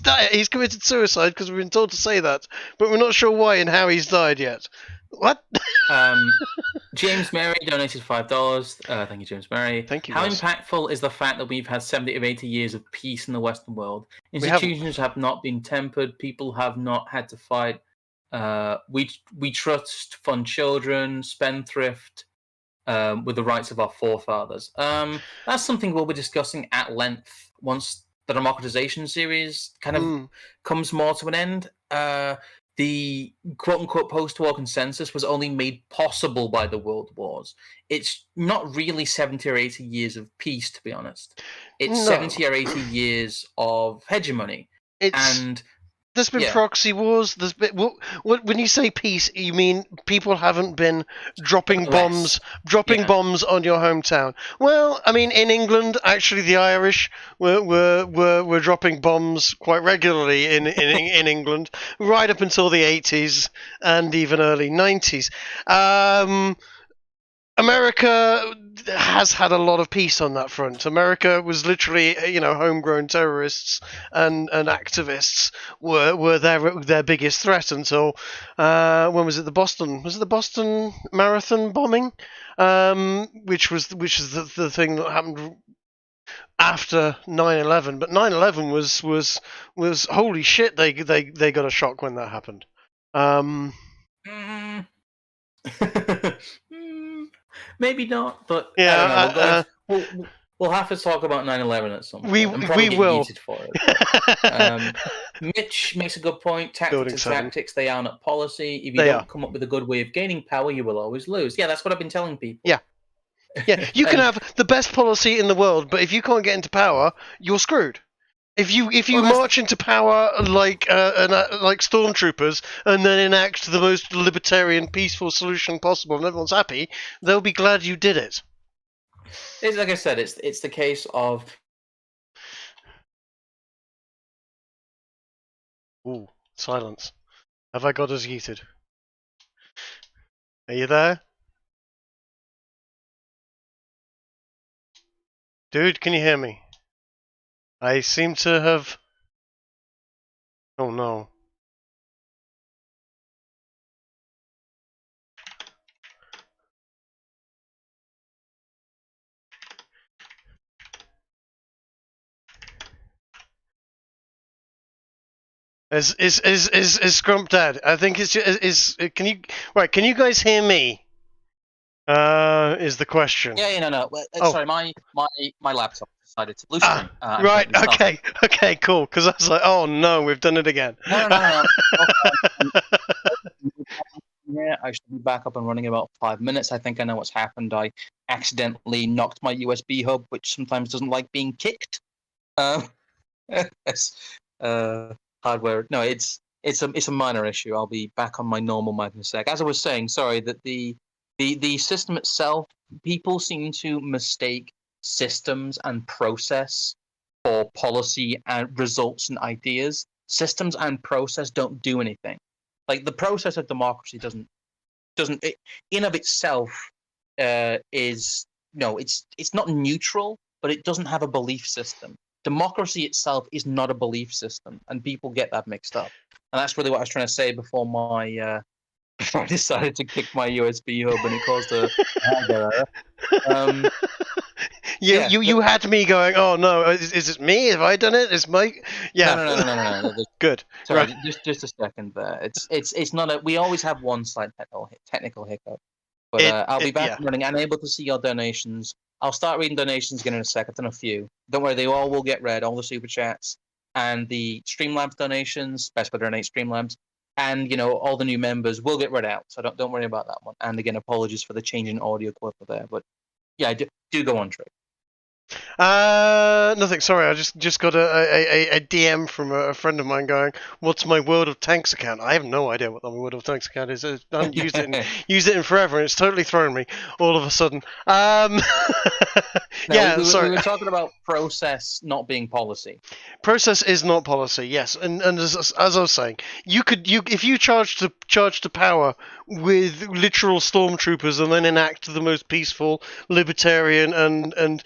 committed suicide because we've been told to say that, but we're not sure why and how he's died yet. What? James Mary donated $5. Thank you, James Mary. Thank you. How impactful is the fact that we've had 70 or 80 years of peace in the Western world? Institutions have not been tempered. People have not had to fight. We trust fund children, spendthrift, with the rights of our forefathers. That's something we'll be discussing at length once the democratization series kind of comes more to an end. The quote-unquote post-war consensus was only made possible by the world wars. It's not really 70 or 80 years of peace, to be honest. It's 70 or 80 years of hegemony. There's been proxy wars. There's been when you say peace, you mean people haven't been dropping bombs on your hometown. Well, I mean, in England, actually, the Irish were dropping bombs quite regularly in England, right up until the 80s and even early 90s. America has had a lot of peace on that front. America was literally, homegrown terrorists and activists were their biggest threat until when was it? The Boston Marathon bombing, which is the thing that happened after 9/11. But 9/11 was holy shit. They got a shock when that happened. Maybe not, but yeah, we'll have to talk about 9/11 at some point. We will. For it. Mitch makes a good point. Tactics are tactics; they are not policy. If you don't come up with a good way of gaining power, you will always lose. Yeah, that's what I've been telling people. Yeah. You can have the best policy in the world, but if you can't get into power, you're screwed. If you march into power like stormtroopers and then enact the most libertarian, peaceful solution possible, and everyone's happy, they'll be glad you did it. It's like I said, it's the case of. Ooh, silence. Have I got us yeeted? Are you there? Dude, can you hear me? I seem to have... Oh no. Is Scrump dead? I think it's just, can you guys hear me? Is the question. Yeah, no. Sorry, my laptop decided to blue screen. Right, okay, cool. Because I was like, oh no, we've done it again. No. Yeah, I should be back up and running in about 5 minutes. I think I know what's happened. I accidentally knocked my USB hub, which sometimes doesn't like being kicked. Hardware. No, it's a minor issue. I'll be back on my normal mic in a sec. As I was saying, sorry, that the system itself, people seem to mistake systems and process for policy and results and ideas. Systems and process don't do anything. Like the process of democracy doesn't it, in of itself is no, it's not neutral, but it doesn't have a belief system. Democracy itself is not a belief system, and people get that mixed up. And that's really what I was trying to say before my before I decided to kick my USB hub and it caused a error. You had me going. Oh no, is it me? Have I done it? Is Mike? Yeah. No. Good. Sorry, right. just a second there. It's not a. We always have one slight technical hiccup, but I'll be back and running and able to see your donations. I'll start reading donations again in a sec. I've done a few. Don't worry, they all will get read. All the super chats and the Streamlabs donations. Best way to donate Streamlabs, and all the new members will get read out. So don't worry about that one. And again, apologies for the change in audio clip there, but yeah, do go on, Trick. Nothing. Sorry, I just got a DM from a friend of mine going, "What's my World of Tanks account?" I have no idea what my World of Tanks account is. I haven't used it in forever, and it's totally thrown me all of a sudden. Sorry. We were talking about process not being policy. Process is not policy. Yes, and as I was saying, if you charge to power with literal stormtroopers and then enact the most peaceful, libertarian and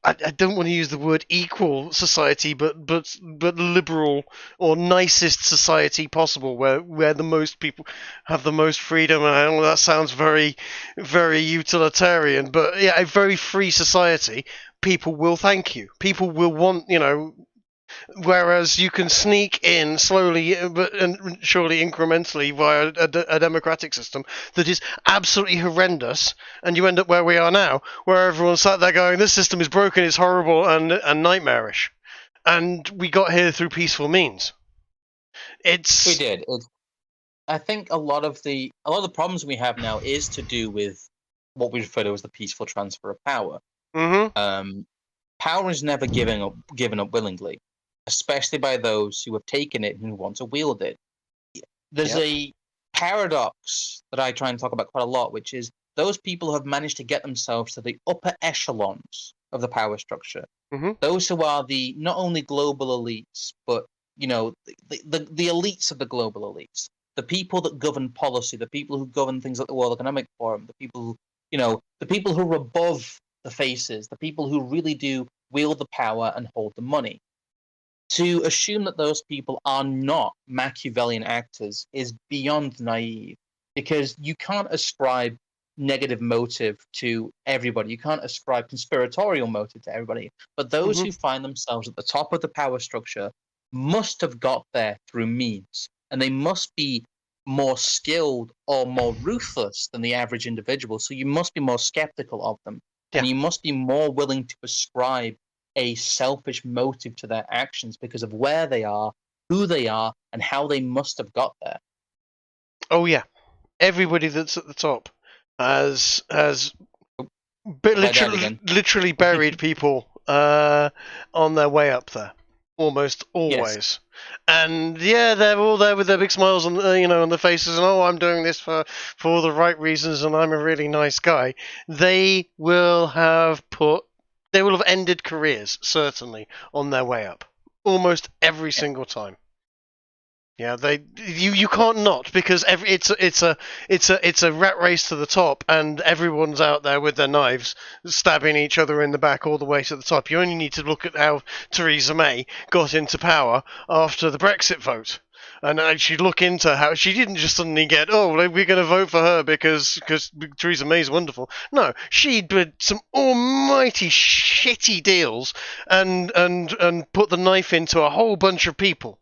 I don't want to use the word equal society, but liberal or nicest society possible, where the most people have the most freedom. And I know that sounds very, very utilitarian, but yeah, a very free society. People will thank you. People will want, whereas you can sneak in slowly but and surely incrementally via a democratic system that is absolutely horrendous, and you end up where we are now, where everyone's sat there going, this system is broken, it's horrible and nightmarish. And we got here through peaceful means. We did. I think a lot of the problems we have now is to do with what we refer to as the peaceful transfer of power. Mm-hmm. Power is never given up willingly, especially by those who have taken it and who want to wield it. There's a paradox that I try and talk about quite a lot, which is those people who have managed to get themselves to the upper echelons of the power structure. Mm-hmm. Those who are the not only global elites, but the elites of the global elites, the people that govern policy, the people who govern things like the World Economic Forum, the people who the people who are above the faces, the people who really do wield the power and hold the money. To assume that those people are not Machiavellian actors is beyond naive, because you can't ascribe negative motive to everybody. You can't ascribe conspiratorial motive to everybody. But those who find themselves at the top of the power structure must have got there through means, and they must be more skilled or more ruthless than the average individual. So you must be more skeptical of them, and you must be more willing to ascribe a selfish motive to their actions because of where they are, who they are, and how they must have got there. Oh yeah, everybody that's at the top has literally buried people on their way up there, almost always. Yes. And yeah, they're all there with their big smiles on on their faces, and I'm doing this for the right reasons, and I'm a really nice guy. They will have ended careers, certainly, on their way up. Almost every single time. Yeah, you can't not, because it's a rat race to the top, and everyone's out there with their knives stabbing each other in the back all the way to the top. You only need to look at how Theresa May got into power after the Brexit vote. And actually look into how she didn't just suddenly get, we're going to vote for her because Theresa May's wonderful. No, she did some almighty shitty deals and put the knife into a whole bunch of people.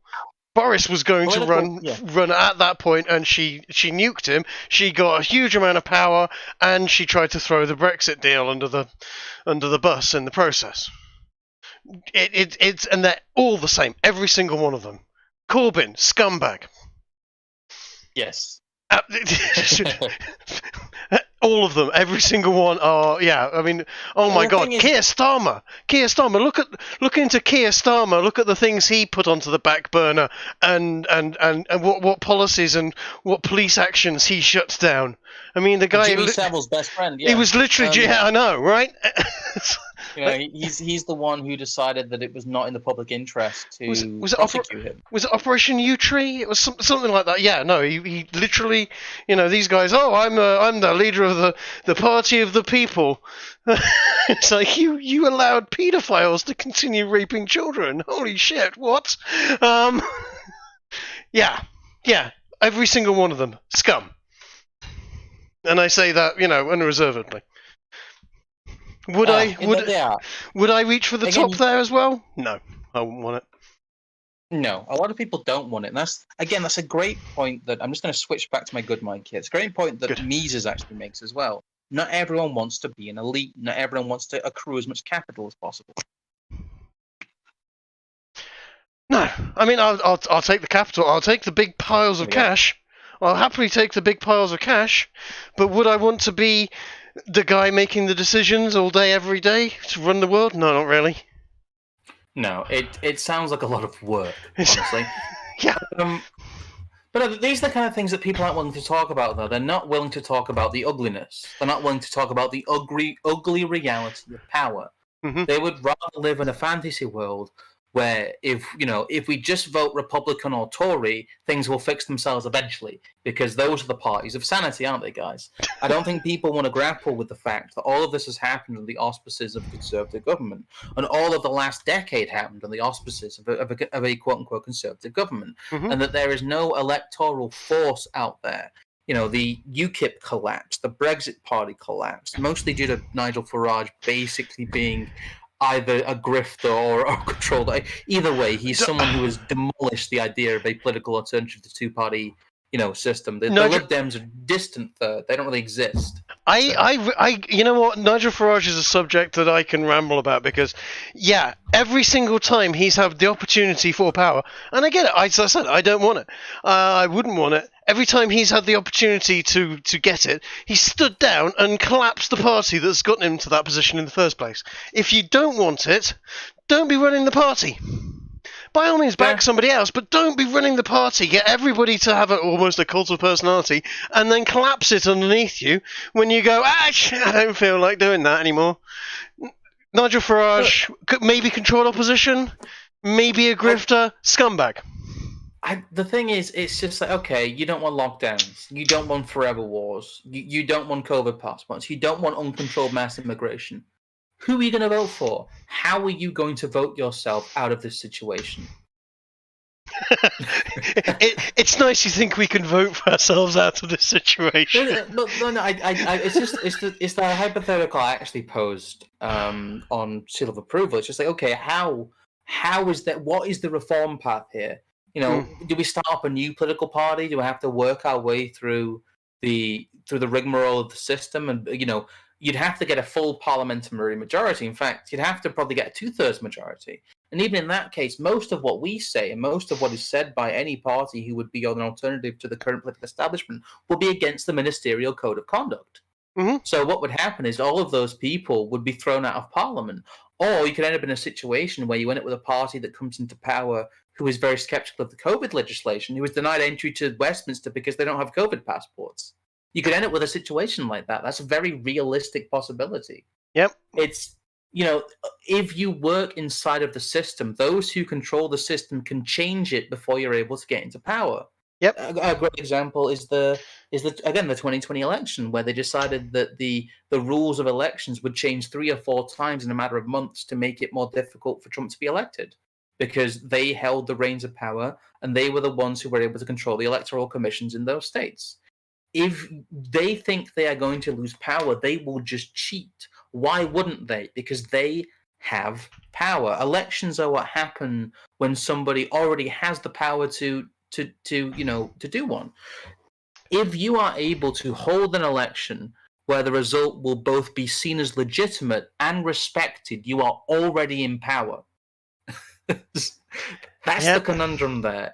Boris was going to run at that point, and she nuked him. She got a huge amount of power, and she tried to throw the Brexit deal under the bus in the process. And they're all the same, every single one of them. Corbyn, scumbag. Yes. All of them, every single one are. Yeah, I mean, my God, Keir Starmer. Look into Keir Starmer. Look at the things he put onto the back burner, and what policies and what police actions he shuts down. I mean, the guy. Jimmy Savile's best friend. Yeah. He was literally. I know, right? He's the one who decided that it was not in the public interest to was it prosecute him. Was it Operation U Tree? It was something like that. Yeah, no, he literally, these guys. Oh, I'm the leader of the party of the people. It's like you allowed paedophiles to continue raping children. Holy shit! What? Yeah, every single one of them, scum. And I say that unreservedly. Would I reach for the top there as well? No, I wouldn't want it. No, a lot of people don't want it. And that's a great point that I'm just going to switch back to my good mind here. It's a great point that Mises actually makes as well. Not everyone wants to be an elite. Not everyone wants to accrue as much capital as possible. No, I mean I'll take the capital. I'll take the big piles of cash. I'll happily take the big piles of cash. But would I want to be the guy making the decisions all day, every day to run the world? No, not really. No, it sounds like a lot of work, honestly. Yeah. But these are the kind of things that people aren't willing to talk about, though. They're not willing to talk about the ugliness. They're not willing to talk about the ugly reality of power. Mm-hmm. They would rather live in a fantasy world where if we just vote Republican or Tory, things will fix themselves eventually, because those are the parties of sanity, aren't they, guys? I don't think people want to grapple with the fact that all of this has happened under the auspices of a conservative government, and all of the last decade happened under the auspices of a quote-unquote conservative government, mm-hmm. and that there is no electoral force out there. The UKIP collapsed, the Brexit Party collapsed, mostly due to Nigel Farage basically being either a grifter or controlled. Either way, he's someone who has demolished the idea of a political alternative to two-party, system. The Lib Dems are distant third; they don't really exist. You know what? Nigel Farage is a subject that I can ramble about because, every single time he's had the opportunity for power, and I get it. As I said, I don't want it. I wouldn't want it. Every time he's had the opportunity to get it, he stood down and collapsed the party that's gotten him to that position in the first place. If you don't want it, don't be running the party. By all means, back somebody else, but don't be running the party. Get everybody to have almost a cult of personality, and then collapse it underneath you when you go, I don't feel like doing that anymore. Nigel Farage could maybe control opposition, maybe a grifter, scumbag. The thing is, it's just like, okay, you don't want lockdowns, you don't want forever wars, you don't want COVID passports, you don't want uncontrolled mass immigration. Who are you going to vote for? How are you going to vote yourself out of this situation? It's nice you think we can vote for ourselves out of this situation. No. It's the hypothetical I actually posed on seal of approval. It's just like, okay, how is that? What is the reform path here? Do we start up a new political party? Do we have to work our way through the rigmarole of the system? And you'd have to get a full parliamentary majority. In fact, you'd have to probably get a 2/3 majority. And even in that case, most of what we say and most of what is said by any party who would be an alternative to the current political establishment will be against the ministerial code of conduct. Mm-hmm. So what would happen is all of those people would be thrown out of parliament. Or you could end up in a situation where you end up with a party that comes into power who is very skeptical of the COVID legislation, who was denied entry to Westminster because they don't have COVID passports. You could end up with a situation like that. That's a very realistic possibility. Yep. It's, if you work inside of the system, those who control the system can change it before you're able to get into power. Yep. A great example is the 2020 election, where they decided that the rules of elections would change 3 or 4 times in a matter of months to make it more difficult for Trump to be elected, because they held the reins of power and they were the ones who were able to control the electoral commissions in those states. If they think they are going to lose power, they will just cheat. Why wouldn't they? Because they have power. Elections are what happen when somebody already has the power to do one. If you are able to hold an election where the result will both be seen as legitimate and respected, you are already in power. That's the conundrum there.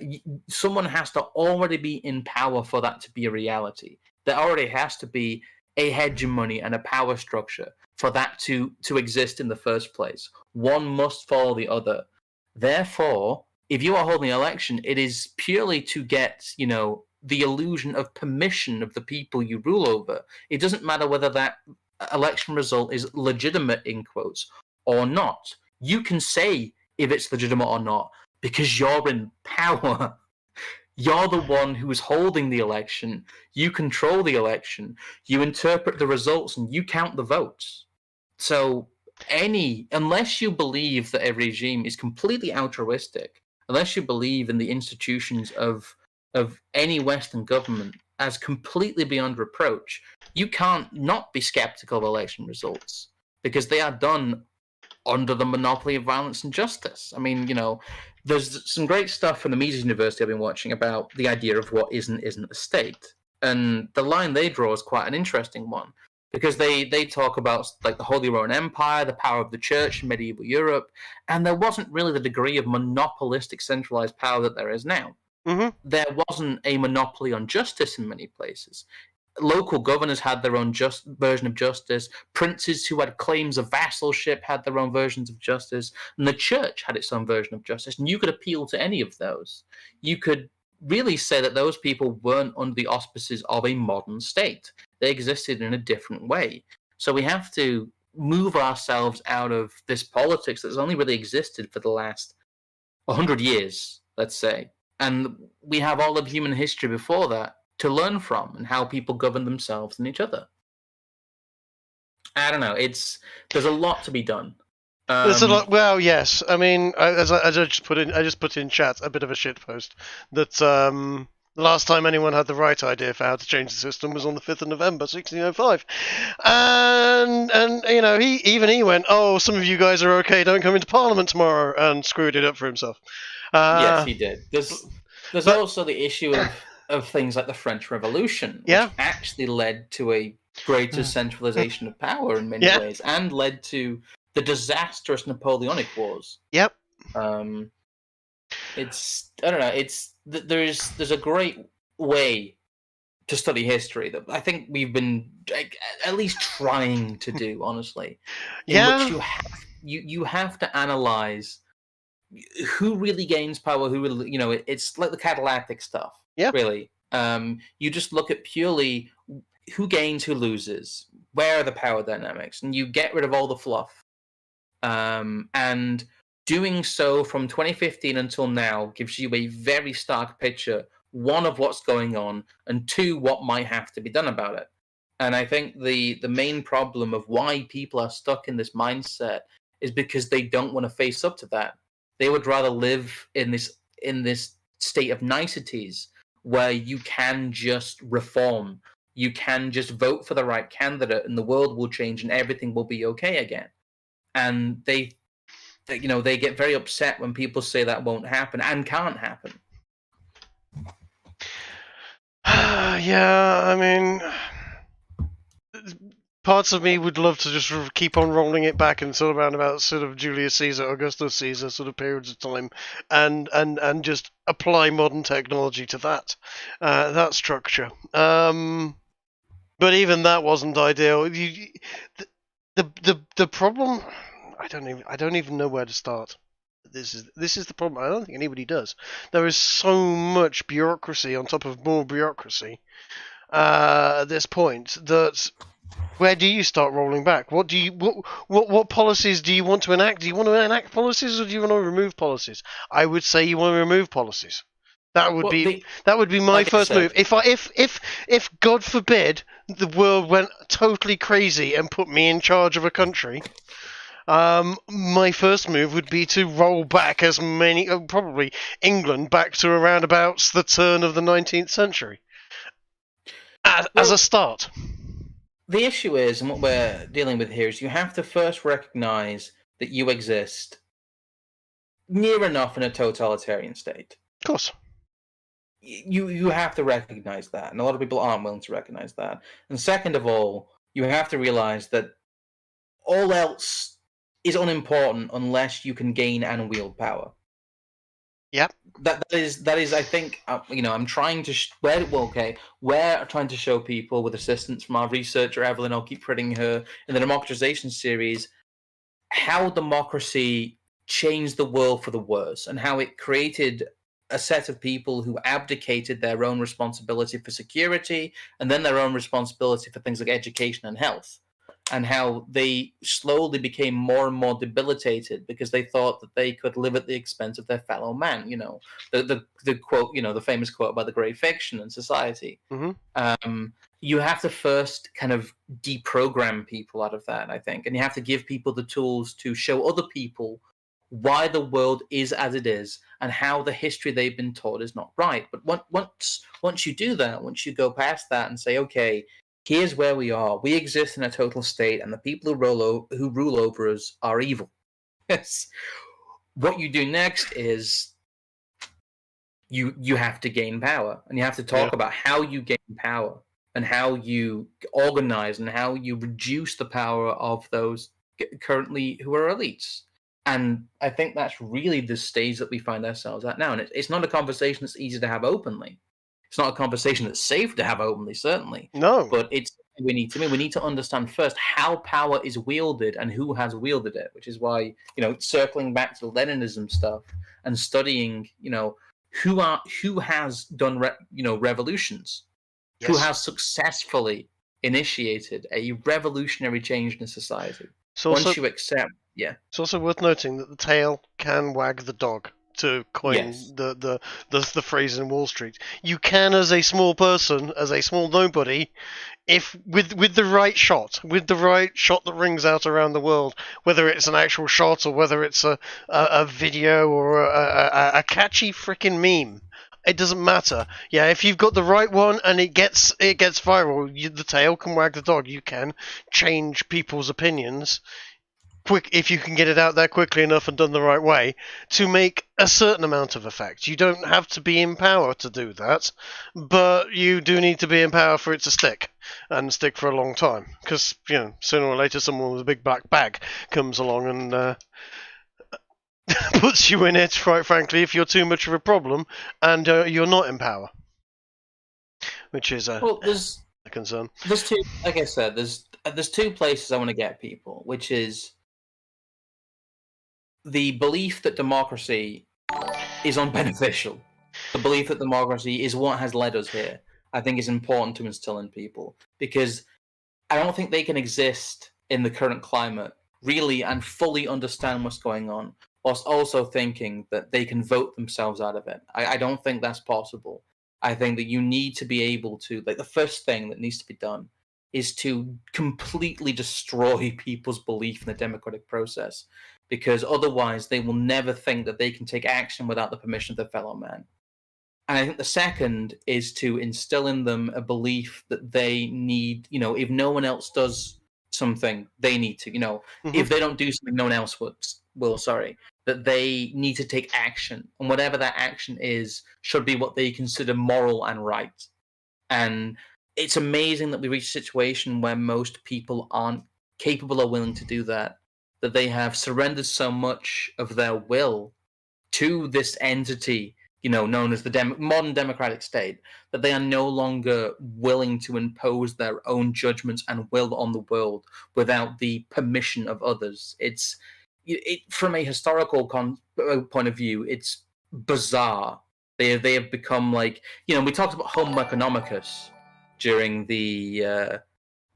Someone has to already be in power for that to be a reality. There already has to be a hegemony and a power structure for that to exist in the first place. One must follow the other. Therefore, if you are holding an election, it is purely to get, the illusion of permission of the people you rule over. It doesn't matter whether that election result is legitimate, in quotes, or not. You can say if it's legitimate or not because you're in power. You're the one who is holding the election. You control the election. You interpret the results and you count the votes. So unless you believe that a regime is completely altruistic, unless you believe in the institutions of any Western government as completely beyond reproach, you can't not be skeptical of election results because they are done under the monopoly of violence and justice. I mean, there's some great stuff from the Mises University I've been watching about the idea of what isn't a state. And the line they draw is quite an interesting one because they talk about like the Holy Roman Empire, the power of the church in medieval Europe, and there wasn't really the degree of monopolistic centralized power that there is now. Mm-hmm. There wasn't a monopoly on justice in many places. Local governors had their own version of justice. Princes who had claims of vassalship had their own versions of justice, and the church had its own version of justice. And you could appeal to any of those. You could really say that those people weren't under the auspices of a modern state. They existed in a different way. So we have to move ourselves out of this politics that's only really existed for the last 100 years, let's say. And we have all of human history before that to learn from and how people govern themselves and each other. I don't know. There's a lot to be done. There's a lot. Well, yes. I mean, I just put in chat a bit of a shit post that the last time anyone had the right idea for how to change the system was on the 5th of November, 1605, and he went, oh, some of you guys are okay, don't come into Parliament tomorrow, and screwed it up for himself. Yes, he did. There's also the issue of things like the French Revolution, which actually led to a greater centralization of power in many ways, and led to the disastrous Napoleonic Wars. Yep. I don't know. There's a great way to study history that I think we've been at least trying to do, honestly. In which you have to analyze who really gains power, who really, it's like the catalactic stuff. Yeah. Really. You just look at purely who gains, who loses, where are the power dynamics, and you get rid of all the fluff. And doing so from 2015 until now gives you a very stark picture, one, of what's going on, and two, what might have to be done about it. And I think the main problem of why people are stuck in this mindset is because they don't want to face up to that. They would rather live in this state of niceties where you can just reform, you can just vote for the right candidate, and the world will change and everything will be okay again. And they get very upset when people say that won't happen and can't happen. Yeah, I mean, parts of me would love to just keep on rolling it back until around about sort of Julius Caesar, Augustus Caesar sort of periods of time, and just apply modern technology to that structure. But even that wasn't ideal. The problem, I don't even know where to start. This is the problem. I don't think anybody does. There is so much bureaucracy on top of more bureaucracy at this point that where do you start rolling back? What policies do you want to enact? Do you want to enact policies or do you want to remove policies? I would say you want to remove policies. That would be my first move. If God forbid the world went totally crazy and put me in charge of a country, my first move would be to roll back as many, probably England, back to around about the turn of the 19th century as a start. The issue is, and what we're dealing with here, is you have to first recognize that you exist near enough in a totalitarian state. Of course. You have to recognize that, and a lot of people aren't willing to recognize that. And second of all, you have to realize that all else is unimportant unless you can gain and wield power. Yep. That is. I think I'm trying to. We're trying to show people with assistance from our researcher Evelyn. I'll keep putting her in the democratization series how democracy changed the world for the worse, and how it created a set of people who abdicated their own responsibility for security and then their own responsibility for things like education and health. and how they slowly became more and more debilitated because they thought that they could live at the expense of their fellow man. The quote, the famous quote about the great fiction and society. Mm-hmm. You have to first kind of deprogram people out of that, I think, and you have to give people the tools to show other people why the world is as it is and how the history they've been taught is not right. But once you do that, once you go past that and say, okay, here's where we are. We exist in a total state, and the people who rule over us are evil. Yes. What you do next is you have to gain power, and you have to talk about how you gain power and how you organize and how you reduce the power of those currently who are elites. And I think that's really the stage that we find ourselves at now. And it's not a conversation that's easy to have openly. It's not a conversation that's safe to have openly, certainly. No. But we need to understand first how power is wielded and who has wielded it, which is why, circling back to Leninism stuff and studying, who has done revolutions, Yes. who has successfully initiated a revolutionary change in a society. Once you accept, It's also worth noting that the tail can wag the dog, to coin the phrase in Wall Street. You can, as a small person, as a small nobody, if with the right shot that rings out around the world, whether it's an actual shot or whether it's a video or a catchy freaking meme, it doesn't matter. Yeah, if you've got the right one and it gets viral, the tail can wag the dog. You can change people's opinions quick if you can get it out there quickly enough and done the right way to make a certain amount of effect. You don't have to be in power to do that, but you do need to be in power for it to stick, and stick for a long time, because sooner or later someone with a big black bag comes along and puts you in it, quite frankly, if you're too much of a problem and you're not in power, which is a concern. There's two, like I said, there's two places I want to get people, which is the belief that democracy is unbeneficial. The belief that democracy is what has led us here, I think, is important to instill in people, because I don't think they can exist in the current climate really and fully understand what's going on, whilst also thinking that they can vote themselves out of it. I don't think that's possible. I think that you need to be able to, the first thing that needs to be done is to completely destroy people's belief in the democratic process, because otherwise they will never think that they can take action without the permission of their fellow man. And I think the second is to instill in them a belief that they need, if no one else does something, they need to, if they don't do something, no one else will, that they need to take action. And whatever that action is should be what they consider moral and right. And it's amazing that we reach a situation where most people aren't capable or willing to do that they have surrendered so much of their will to this entity, known as the modern democratic state, that they are no longer willing to impose their own judgments and will on the world without the permission of others. It's from a historical point of view, it's bizarre. They have become we talked about Homo economicus during the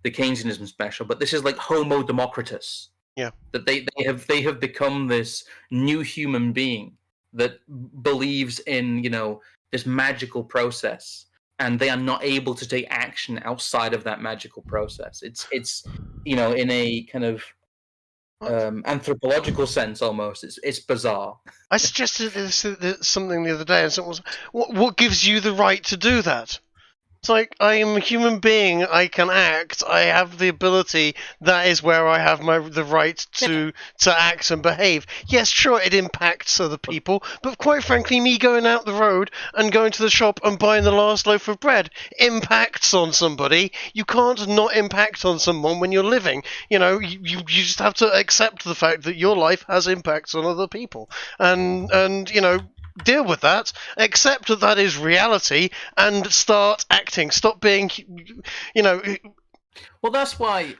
Keynesianism special, but this is like Homo Democritus. Yeah, that they have become this new human being that believes in this magical process, and they are not able to take action outside of that magical process. It's in a kind of anthropological sense almost. It's bizarre. I suggested something the other day, and someone was, "What gives you the right to do that?" It's like, I am a human being, I can act, I have the ability, that is where I have the right to act and behave. Yes, sure, it impacts other people, but quite frankly, me going out the road and going to the shop and buying the last loaf of bread impacts on somebody. You can't not impact on someone when you're living. You just have to accept the fact that your life has impacts on other people. And deal with that, accept that is reality, and start acting. Stop being, Well, that's why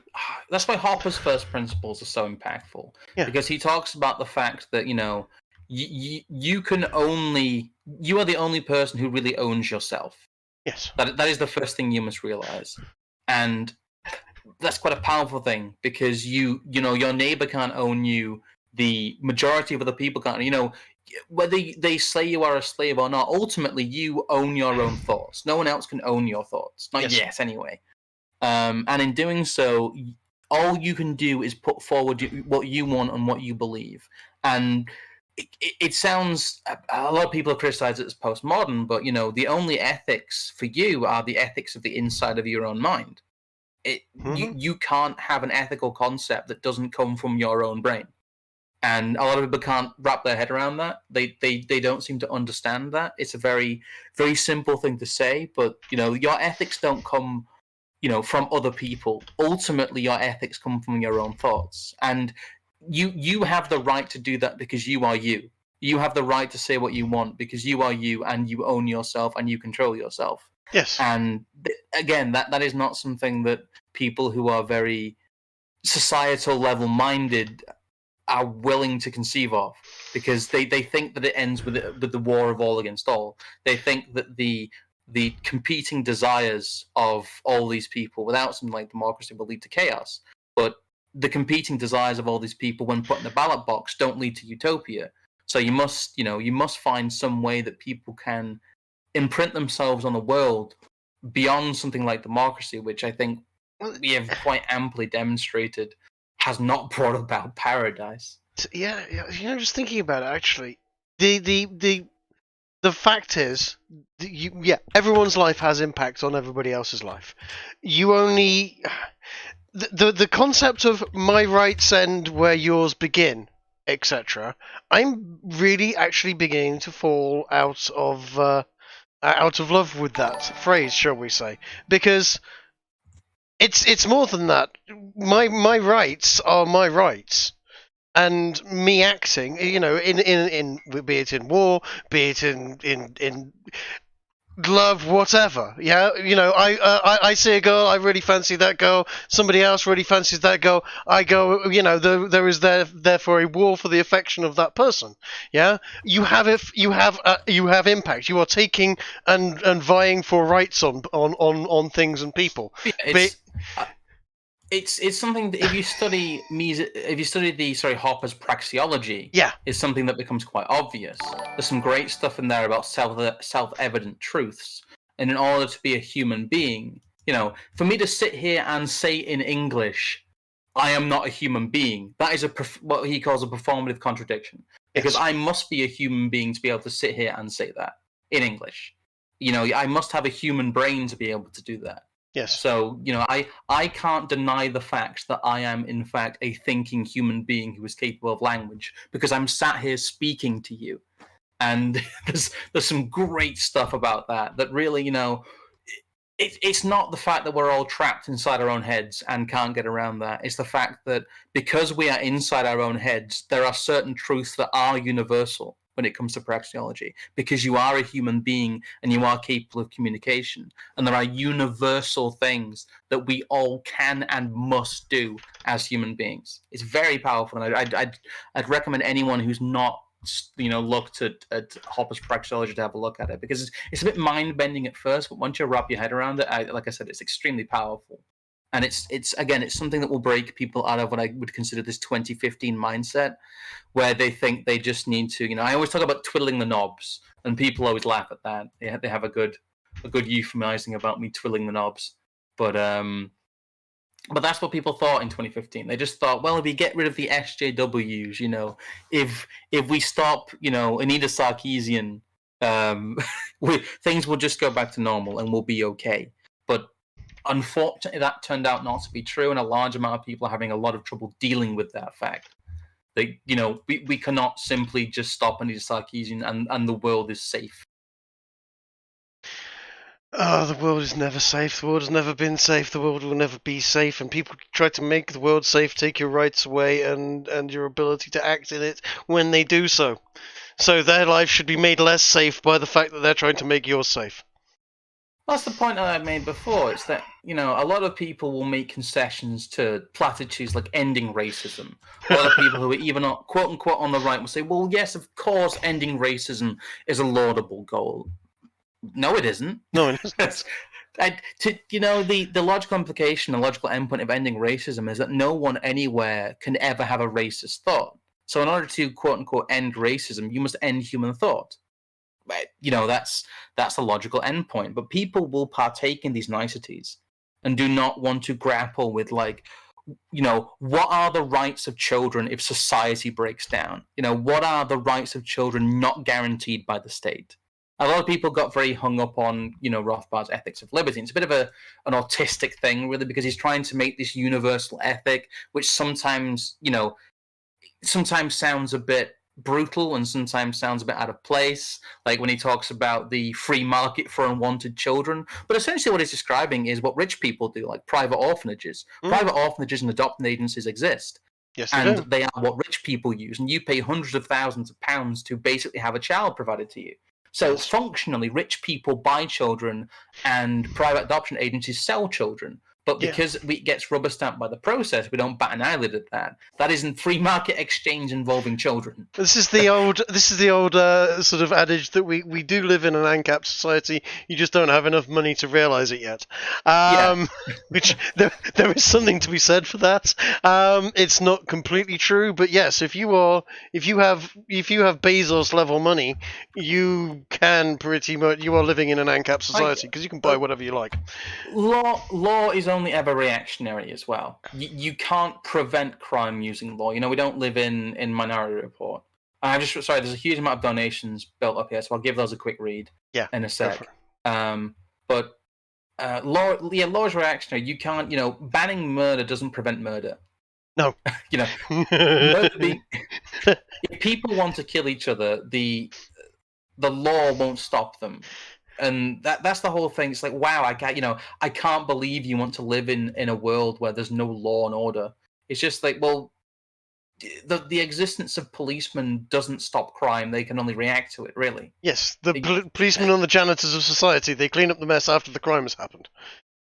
Hopper's first principles are so impactful. Yeah. Because he talks about the fact that you are the only person who really owns yourself. Yes. That is the first thing you must realize. And that's quite a powerful thing, because you know your neighbor can't own you. The majority of other people can't. You know, whether they say you are a slave or not, ultimately you own your own thoughts. No one else can own your thoughts. Not yet, anyway. And in doing so, all you can do is put forward what you want and what you believe. And it sounds, a lot of people have criticized it as postmodern, but you know, the only ethics for you are the ethics of the inside of your own mind. You can't have an ethical concept that doesn't come from your own brain. And a lot of people can't wrap their head around that. They don't seem to understand that. It's a very, very simple thing to say, but you know, your ethics don't come, you know, from other people. Ultimately, your ethics come from your own thoughts, and you have the right to do that because you are you. You have the right to say what you want because you are you, and you own yourself and you control yourself. Yes. And again, that is not something that people who are very societal level minded are willing to conceive of, because they think that it ends with the war of all against all. They think that the competing desires of all these people, without something like democracy, will lead to chaos. But the competing desires of all these people, when put in the ballot box, don't lead to utopia. So you must find some way that people can imprint themselves on the world beyond something like democracy, which I think we have quite amply demonstrated has not brought about paradise. Yeah, you know, just thinking about it, actually, the fact is, everyone's life has impact on everybody else's life. You only the concept of my rights end where yours begin, etc. I'm really actually beginning to fall out of love with that phrase, shall we say? Because it's more than that. My rights are my rights. And me acting, you know, in be it in war, be it in love, whatever. Yeah, you know, I see a girl, I really fancy that girl. Somebody else really fancies that girl. I go, you know, there is therefore a war for the affection of that person. Yeah, you have impact. You are taking and vying for rights on things and people. Yeah, it's something that if you study Hopper's praxeology, it's something that becomes quite obvious. There's some great stuff in there about self-evident truths, and in order to be a human being, you know, for me to sit here and say in English, I am not a human being, that is what he calls a performative contradiction, because I must be a human being to be able to sit here and say that in English. You know, I must have a human brain to be able to do that. Yes. So, you know, I can't deny the fact that I am, in fact, a thinking human being who is capable of language, because I'm sat here speaking to you. And there's some great stuff about that really, you know, it's not the fact that we're all trapped inside our own heads and can't get around that. It's the fact that because we are inside our own heads, there are certain truths that are universal when it comes to praxeology, because you are a human being and you are capable of communication, and there are universal things that we all can and must do as human beings. It's very powerful, and I'd recommend anyone who's not, you know, looked at Hopper's praxeology to have a look at it, because it's a bit mind-bending at first, but once you wrap your head around it, like I said, it's extremely powerful. And it's something that will break people out of what I would consider this 2015 mindset, where they think they just need to, you know, I always talk about twiddling the knobs, and people always laugh at that. They have a good euphemizing about me twiddling the knobs, but that's what people thought in 2015. They just thought, well, if we get rid of the SJWs, you know, if we stop, you know, Anita Sarkeesian, things will just go back to normal and we'll be okay. But unfortunately, that turned out not to be true, and a large amount of people are having a lot of trouble dealing with that fact. That, you know, we cannot simply just stop Anita Sarkeesian and the world is safe. Oh, the world is never safe. The world has never been safe. The world will never be safe. And people try to make the world safe, take your rights away and your ability to act in it when they do so. So their life should be made less safe by the fact that they're trying to make yours safe. That's the point that I made before. It's that, you know, a lot of people will make concessions to platitudes like ending racism. A lot of people who are even not, quote unquote, on the right will say, well, yes, of course, ending racism is a laudable goal. No, it isn't. No, it isn't. The logical implication, the logical endpoint of ending racism is that no one anywhere can ever have a racist thought. So in order to quote unquote end racism, you must end human thought. That's the logical endpoint. But people will partake in these niceties and do not want to grapple with what are the rights of children if society breaks down? What are the rights of children not guaranteed by the state? A lot of people got very hung up on, Rothbard's ethics of liberty. It's a bit of an autistic thing, really, because he's trying to make this universal ethic, which sometimes sounds a bit brutal and sometimes sounds a bit out of place, like when he talks about the free market for unwanted children. But essentially what he's describing is what rich people do, like private orphanages. Private orphanages and adoption agencies exist. Yes, and they are what rich people use, and you pay hundreds of thousands of pounds to basically have a child provided to you. So functionally, rich people buy children and private adoption agencies sell children. But because it gets rubber stamped by the process, we don't bat an eyelid at that. That isn't free market exchange involving children. This is the old sort of adage that we do live in an ANCAP society. You just don't have enough money to realise it yet. Which there is something to be said for that. It's not completely true, but yes, if you have Bezos level money, you can pretty much, you are living in an ANCAP society because you can buy whatever you like. Law is only ever reactionary as well. You can't prevent crime using law. We don't live in Minority Report. I'm just sorry. There's a huge amount of donations built up here, so I'll give those a quick read. In a sec. But law is reactionary. You can't. Banning murder doesn't prevent murder. No. If people want to kill each other, the law won't stop them. And that's the whole thing. It's like, wow, I can't believe you want to live in a world where there's no law and order. It's just like, well, the existence of policemen doesn't stop crime. They can only react to it, really. Yes, the policemen are the janitors of society. They clean up the mess after the crime has happened.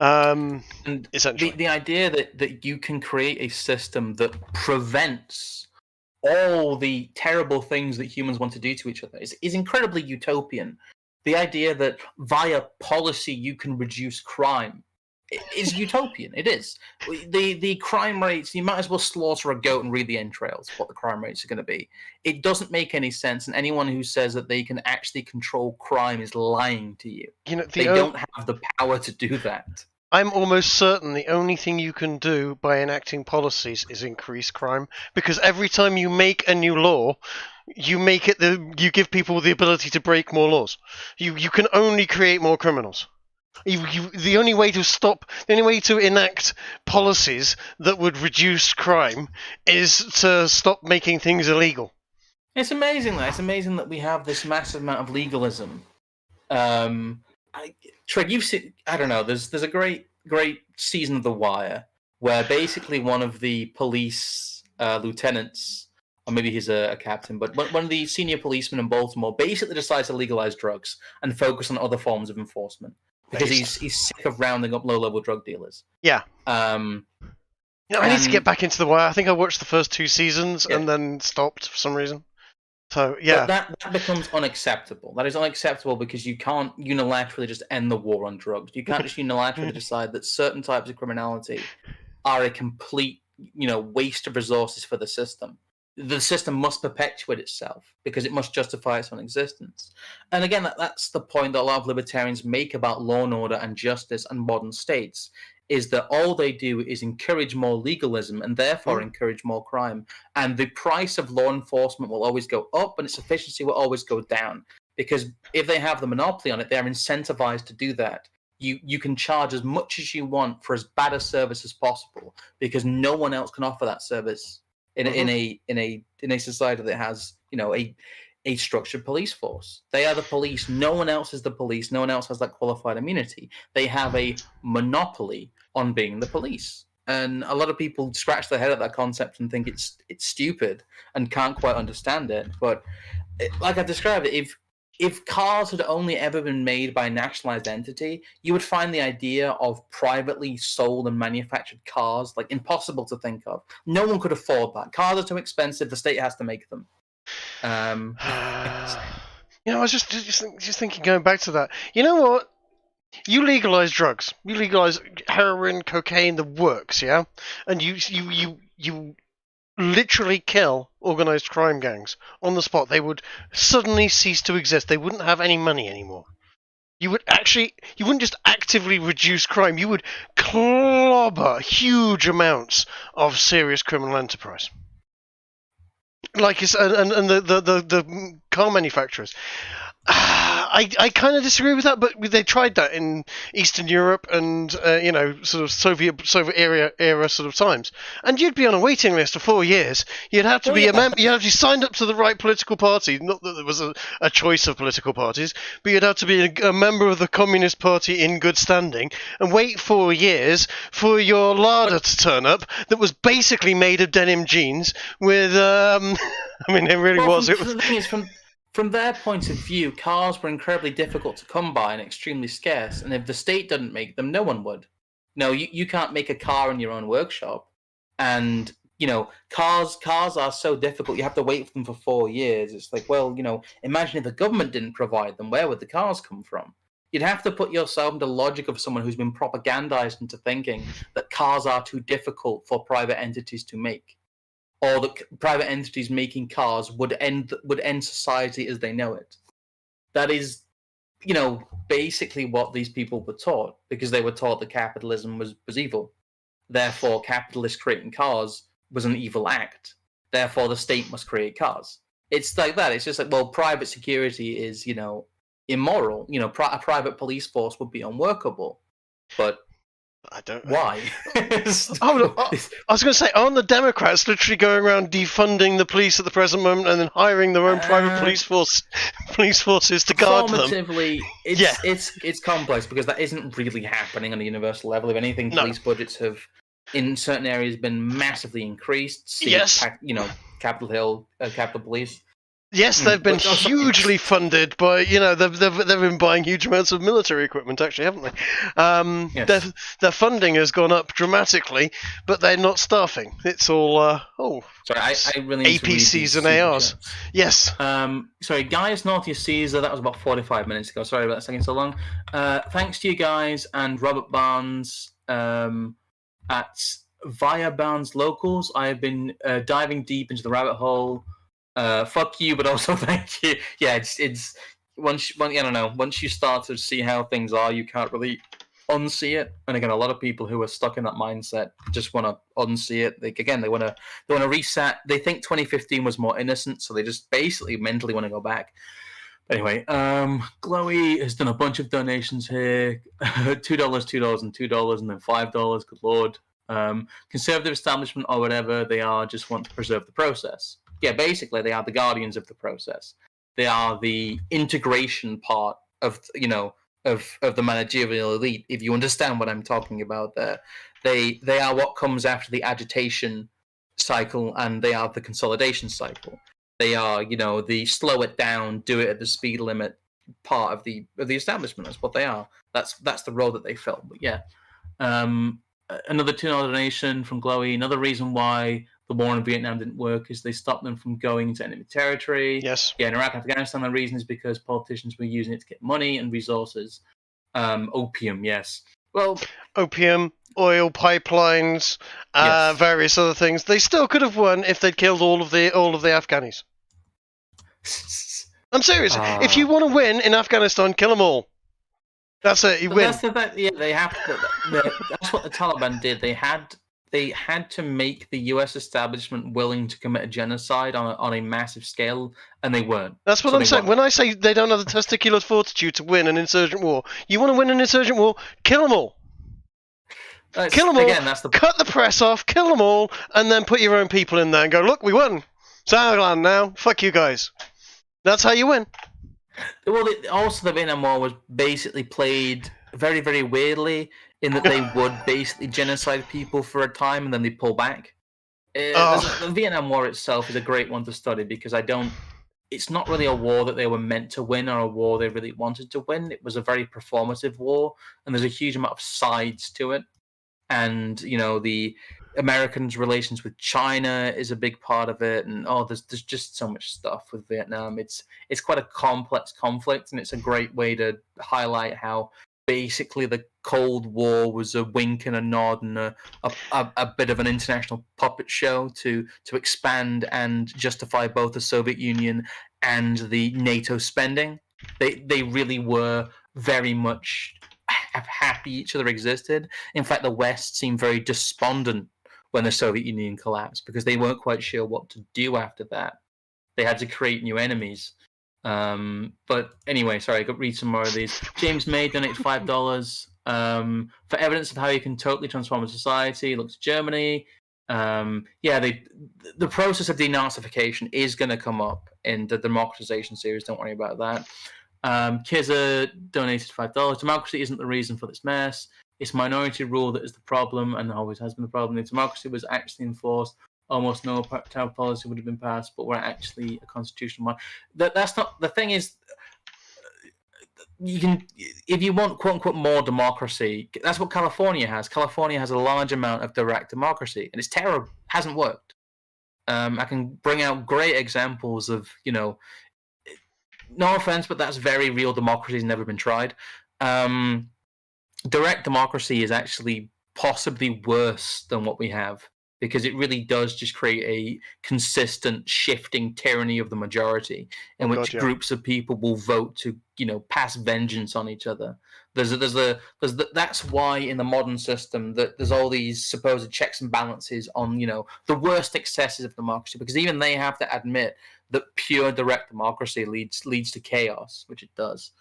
And essentially, the idea that you can create a system that prevents all the terrible things that humans want to do to each other is incredibly utopian. The idea that via policy you can reduce crime is utopian. It is. The crime rates, you might as well slaughter a goat and read the entrails, what the crime rates are going to be. It doesn't make any sense, and anyone who says that they can actually control crime is lying to you. They don't have the power to do that. I'm almost certain the only thing you can do by enacting policies is increase crime, because every time you make a new law, you give people the ability to break more laws. You can only create more criminals. The only way to enact policies that would reduce crime is to stop making things illegal. It's amazing that we have this massive amount of legalism. Treg, you've seen, I don't know, there's a great season of The Wire where basically one of the police lieutenants, or maybe he's a captain, but one of the senior policemen in Baltimore basically decides to legalize drugs and focus on other forms of enforcement because he's sick of rounding up low-level drug dealers. Yeah. I need to get back into The Wire. I think I watched the first 2 seasons and then stopped for some reason. So, yeah. But that becomes unacceptable. That is unacceptable because you can't unilaterally just end the war on drugs. You can't just unilaterally decide that certain types of criminality are a complete, waste of resources for the system. The system must perpetuate itself because it must justify its own existence. And again, that's the point that a lot of libertarians make about law and order and justice and modern states, is that all they do is encourage more legalism and therefore encourage more crime. And the price of law enforcement will always go up and its efficiency will always go down. Because if they have the monopoly on it, they're incentivized to do that. You can charge as much as you want for as bad a service as possible because no one else can offer that service in a society that has, a structured police force. They are the police. No one else is the police. No one else has that qualified immunity. They have a monopoly on being the police. And a lot of people scratch their head at that concept and think it's stupid and can't quite understand it. But like I described it, if cars had only ever been made by a nationalized entity, you would find the idea of privately sold and manufactured cars like impossible to think of. No one could afford that. Cars are too expensive. The state has to make them. I was just thinking, going back to that. You know what? You legalize drugs. You legalize heroin, cocaine, the works, yeah? And you literally kill organized crime gangs on the spot. They would suddenly cease to exist. They wouldn't have any money anymore. You wouldn't just actively reduce crime. You would clobber huge amounts of serious criminal enterprise. Like and the car manufacturers. I kind of disagree with that, but they tried that in Eastern Europe and sort of Soviet era sort of times, and you'd be on a waiting list for 4 years. You'd have to be a member. You'd have to be signed up to the right political party. Not that there was a choice of political parties, but you'd have to be a member of the Communist Party in good standing and wait 4 years for your Lada to turn up. That was basically made of denim jeans with. I mean, it really was. The thing is, from their point of view, cars were incredibly difficult to come by and extremely scarce. And if the state didn't make them, no one would. No, you can't make a car in your own workshop. And, cars are so difficult. You have to wait for them for 4 years. It's like, well, imagine if the government didn't provide them. Where would the cars come from? You'd have to put yourself in the logic of someone who's been propagandized into thinking that cars are too difficult for private entities to make. Or that private entities making cars would end society as they know it. That is, basically what these people were taught, because they were taught that capitalism was evil. Therefore, capitalists creating cars was an evil act. Therefore, the state must create cars. It's like that. It's just like, well, private security is, immoral. A private police force would be unworkable. But I don't. Why? I was going to say, aren't the Democrats literally going around defunding the police at the present moment and then hiring their own private police forces to guard them? It's complex because that isn't really happening on a universal level. If anything, police budgets have, in certain areas, been massively increased. Yes. Capitol Hill, Capitol Police. Yes, they've been hugely funded by, they've been buying huge amounts of military equipment, actually, haven't they? Yes. Their funding has gone up dramatically, but they're not staffing. It's all, sorry, I really need APCs and ARs. Yes. Sorry, Gaius Naughtius Caesar, that was about 45 minutes ago. Sorry about that taking so long. Thanks to you guys and Robert Barnes at Via Barnes Locals. I have been diving deep into the rabbit hole. Fuck you, but also thank you. Yeah, it's once you start to see how things are, you can't really unsee it. And again, a lot of people who are stuck in that mindset just want to unsee it. They want to reset. They think 2015 was more innocent, so they just basically mentally want to go back. But anyway, Glowy has done a bunch of donations here: $2, $2, and $2, and then $5. Good lord. Conservative establishment or whatever they are just want to preserve the process. Yeah, basically, they are the guardians of the process. They are the integration part of the managerial elite. If you understand what I'm talking about, there, they are what comes after the agitation cycle, and they are the consolidation cycle. They are, the slow it down, do it at the speed limit part of the establishment. That's what they are. That's the role that they fill. But yeah, another $2 donation from Glowy. Another reason why the war in Vietnam didn't work is they stopped them from going to enemy territory. Yes. Yeah, in Iraq and Afghanistan, the reason is because politicians were using it to get money and resources. Opium, yes. Well, opium, oil pipelines, yes. Various other things. They still could have won if they'd killed all of the Afghanis. I'm serious. If you want to win in Afghanistan, kill them all. That's it. You win. That's the fact. Yeah, they have to. That's what the Taliban did. They had to make the U.S. establishment willing to commit a genocide on a massive scale, and they weren't. That's what I'm saying. When I say they don't have the testicular fortitude to win an insurgent war, you want to win an insurgent war, kill them all. Kill them all, again, cut the press off, kill them all, and then put your own people in there and go, look, we won. Thailand now, fuck you guys. That's how you win. Well, also the Vietnam War was basically played very, very weirdly, in that they would basically genocide people for a time and then they pull back. The Vietnam War itself is a great one to study because it's not really a war that they were meant to win or a war they really wanted to win. It was a very performative war, and there's a huge amount of sides to it. And, the Americans' relations with China is a big part of it, and there's just so much stuff with Vietnam. It's quite a complex conflict, and it's a great way to highlight how basically the Cold War was a wink and a nod and a bit of an international puppet show to expand and justify both the Soviet Union and the NATO spending. They really were very much happy each other existed. In fact, the West seemed very despondent when the Soviet Union collapsed because they weren't quite sure what to do after that. They had to create new enemies. But anyway, sorry, I got to read some more of these. James May donated $5 for evidence of how you can totally transform a society. Look to Germany. The process of denazification is going to come up in the democratization series. Don't worry about that. Kizza donated $5. Democracy isn't the reason for this mess. It's minority rule that is the problem, and always has been the problem. If democracy was actually enforced, almost no town policy would have been passed. But we're actually a constitutional monarchy. That's not the thing. Is you can, if you want quote unquote more democracy, that's what California has. California has a large amount of direct democracy, and it's terrible. It hasn't worked. I can bring out great examples of no offense, but that's very real democracy has never been tried. Direct democracy is actually possibly worse than what we have because it really does just create a consistent shifting tyranny of the majority in which groups of people will vote to pass vengeance on each other. That's why in the modern system that there's all these supposed checks and balances on the worst excesses of democracy, because even they have to admit that pure direct democracy leads to chaos, which it does.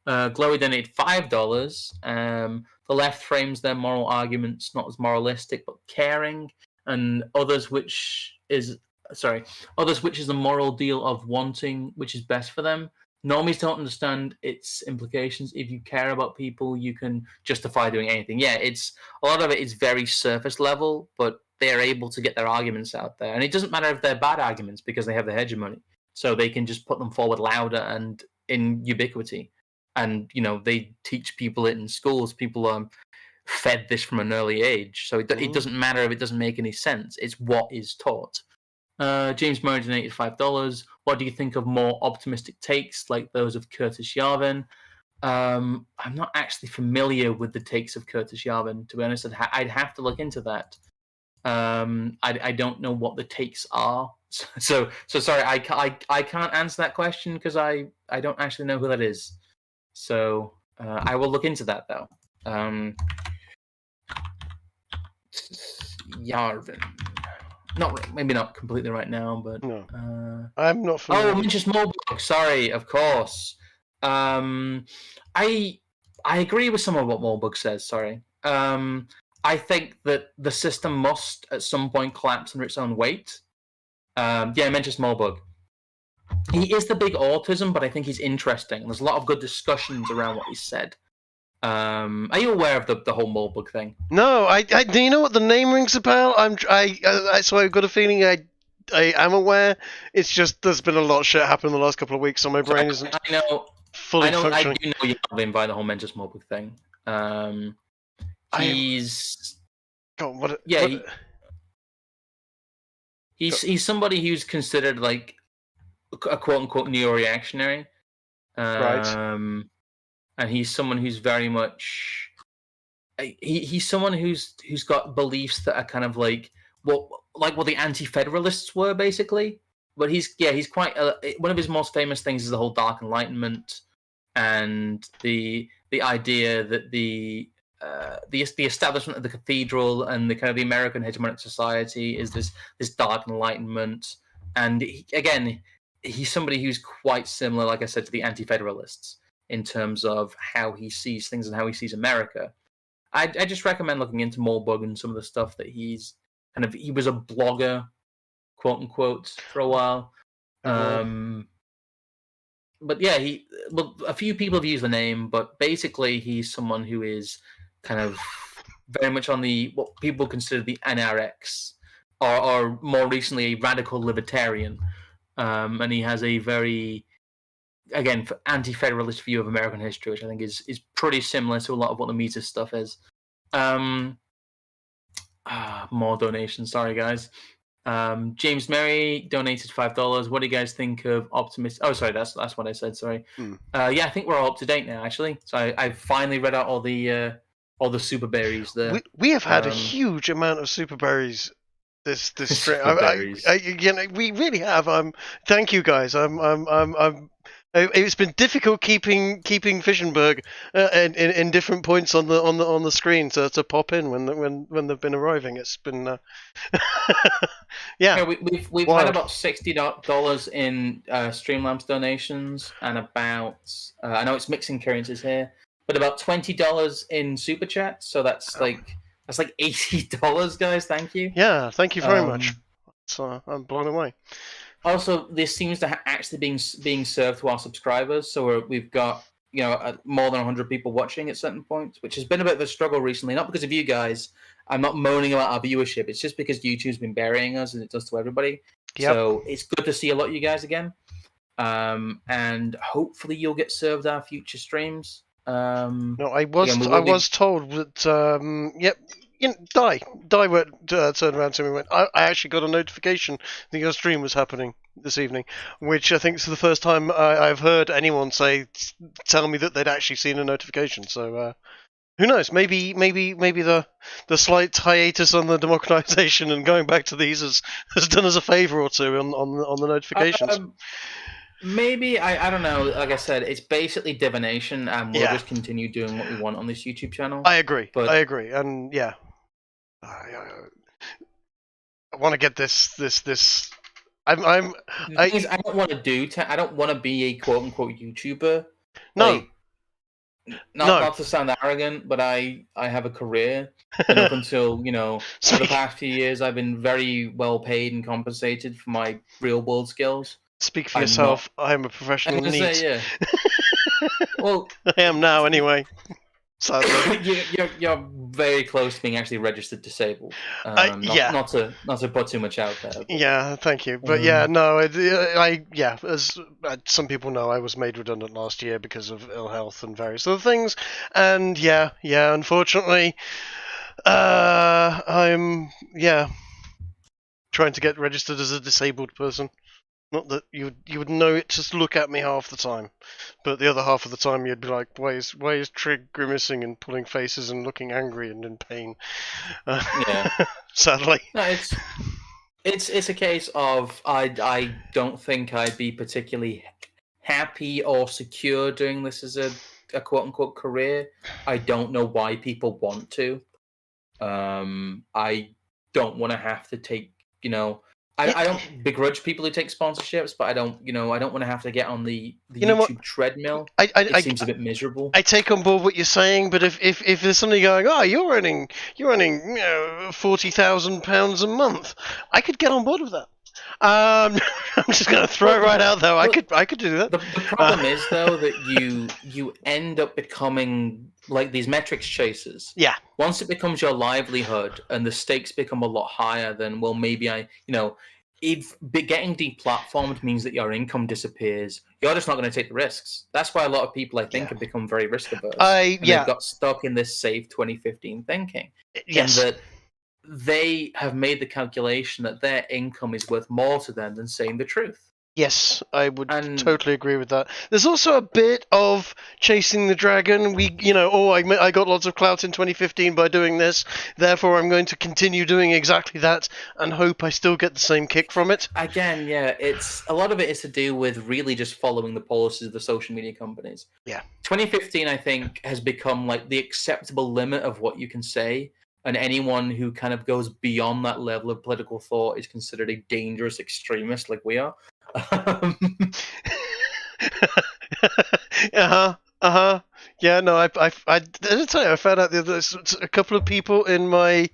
Glowy donated $5. The left frames their moral arguments not as moralistic but caring, and others which is the moral deal of wanting which is best for them. Normies don't understand its implications. If you care about people, you can justify doing anything. Yeah, it's a lot of it is very surface level, but they're able to get their arguments out there, and it doesn't matter if they're bad arguments because they have the hegemony, so they can just put them forward louder and in ubiquity. And they teach people it in schools. People are fed this from an early age, so it doesn't matter if it doesn't make any sense. It's what is taught. James Murray donated $5. What do you think of more optimistic takes like those of Curtis Yarvin? I'm not actually familiar with the takes of Curtis Yarvin, to be honest. I'd have to look into that. I don't know what the takes are, so sorry. I can't answer that question because I don't actually know who that is. So I will look into that though. Yarvin. Maybe not completely right now, but no. I'm not familiar. Minch's Mobook. Sorry, of course. I agree with some of what Mobook says. Sorry. I think that the system must at some point collapse under its own weight. Minch's Mobook. He is the big autism, but I think he's interesting. There's a lot of good discussions around what he said. Are you aware of the whole Moldbug thing? No, I do you know what the name rings a bell? So I've got a feeling I am aware. It's just there's been a lot of shit happen in the last couple of weeks, so my brain isn't fully functioning. I do know you have him by the whole Mentis Moldbug thing. He's somebody who's considered like a quote unquote neo-reactionary, right? And he's someone who's very much he's someone who's got beliefs that are kind of like what the anti-federalists were basically. But he's quite one of his most famous things is the whole Dark Enlightenment and the idea that the establishment of the cathedral and the kind of the American hegemonic society is this Dark Enlightenment. And he's somebody who's quite similar, like I said, to the anti-federalists in terms of how he sees things and how he sees America. I just recommend looking into Moldbug and some of the stuff that he was a blogger, quote unquote, for a while. But yeah, a few people have used the name, but basically he's someone who is kind of very much on what people consider the NRX, or more recently a radical libertarian. And he has a very, again, anti-federalist view of American history, which I think is pretty similar to a lot of what the Mises stuff is. More donations. Sorry, guys. James Mary donated $5. What do you guys think of Optimist? Oh, sorry, that's what I said. Sorry. Yeah, I think we're all up to date now. Actually, so I finally read out all the super berries there. We have had a huge amount of super berries this stream. Super berries. We really have. Thank you guys. It's been difficult keeping Fishenberg in different points on the screen to pop in when they've been arriving. It's been yeah. We've had about $60 in Streamlabs donations and about I know it's mixing currencies here, but about $20 in super chat. So that's like $80, guys. Thank you. Yeah, thank you very much. So I'm blown away. Also, this seems to actually being served to our subscribers. So we've got more than 100 people watching at certain points, which has been a bit of a struggle recently. Not because of you guys. I'm not moaning about our viewership. It's just because YouTube's been burying us, and it does to everybody. Yep. So it's good to see a lot of you guys again. And hopefully you'll get served our future streams. No, I was told that. Yep. Di turned around to me and went, I actually got a notification that your stream was happening this evening, which I think is the first time I've heard anyone tell me that they'd actually seen a notification. So who knows? Maybe the slight hiatus on the democratization and going back to these has done us a favor or two on the notifications. Maybe I don't know. Like I said, it's basically divination, and we'll just continue doing what we want on this YouTube channel. I agree. And yeah, I want to get this. I don't want to I don't want to be a quote unquote YouTuber. No. Not to sound arrogant, but I have a career, and up until for the past few years, I've been very well paid and compensated for my real world skills. Speak for yourself. I'm a professional NEET. Say, yeah. Well, I am now anyway. Sadly. You're very close to being actually registered disabled. Not to put too much out there. But... Yeah, thank you. But as some people know, I was made redundant last year because of ill health and various other things. And unfortunately, I'm trying to get registered as a disabled person. Not that you would know it, just look at me half the time, but the other half of the time you'd be like, why is Trig grimacing and pulling faces and looking angry and in pain? Sadly. No, it's a case of I don't think I'd be particularly happy or secure doing this as a quote unquote career. I don't know why people want to. I don't want to have to take I don't begrudge people who take sponsorships, but I don't want to have to get on the YouTube treadmill. It seems a bit miserable. I take on board what you're saying, but if there's somebody going, you're earning £40,000 a month, I could get on board with that. I'm just going to throw it right out there. I could do that. The problem is though that you end up becoming like these metrics chasers. Yeah. Once it becomes your livelihood and the stakes become a lot higher, then maybe if getting deplatformed means that your income disappears, you're just not going to take the risks. That's why a lot of people, I think, have become very risk averse. They've got stuck in this safe 2015 thinking. Yes. And that they have made the calculation that their income is worth more to them than saying the truth. Yes, I would totally agree with that. There's also a bit of chasing the dragon. I got lots of clout in 2015 by doing this, therefore I'm going to continue doing exactly that and hope I still get the same kick from it. Again, it's a lot of it is to do with really just following the policies of the social media companies. Yeah. 2015, I think, has become like the acceptable limit of what you can say. And anyone who kind of goes beyond that level of political thought is considered a dangerous extremist, like we are. Yeah, no, I did tell you, I found out a couple of people in my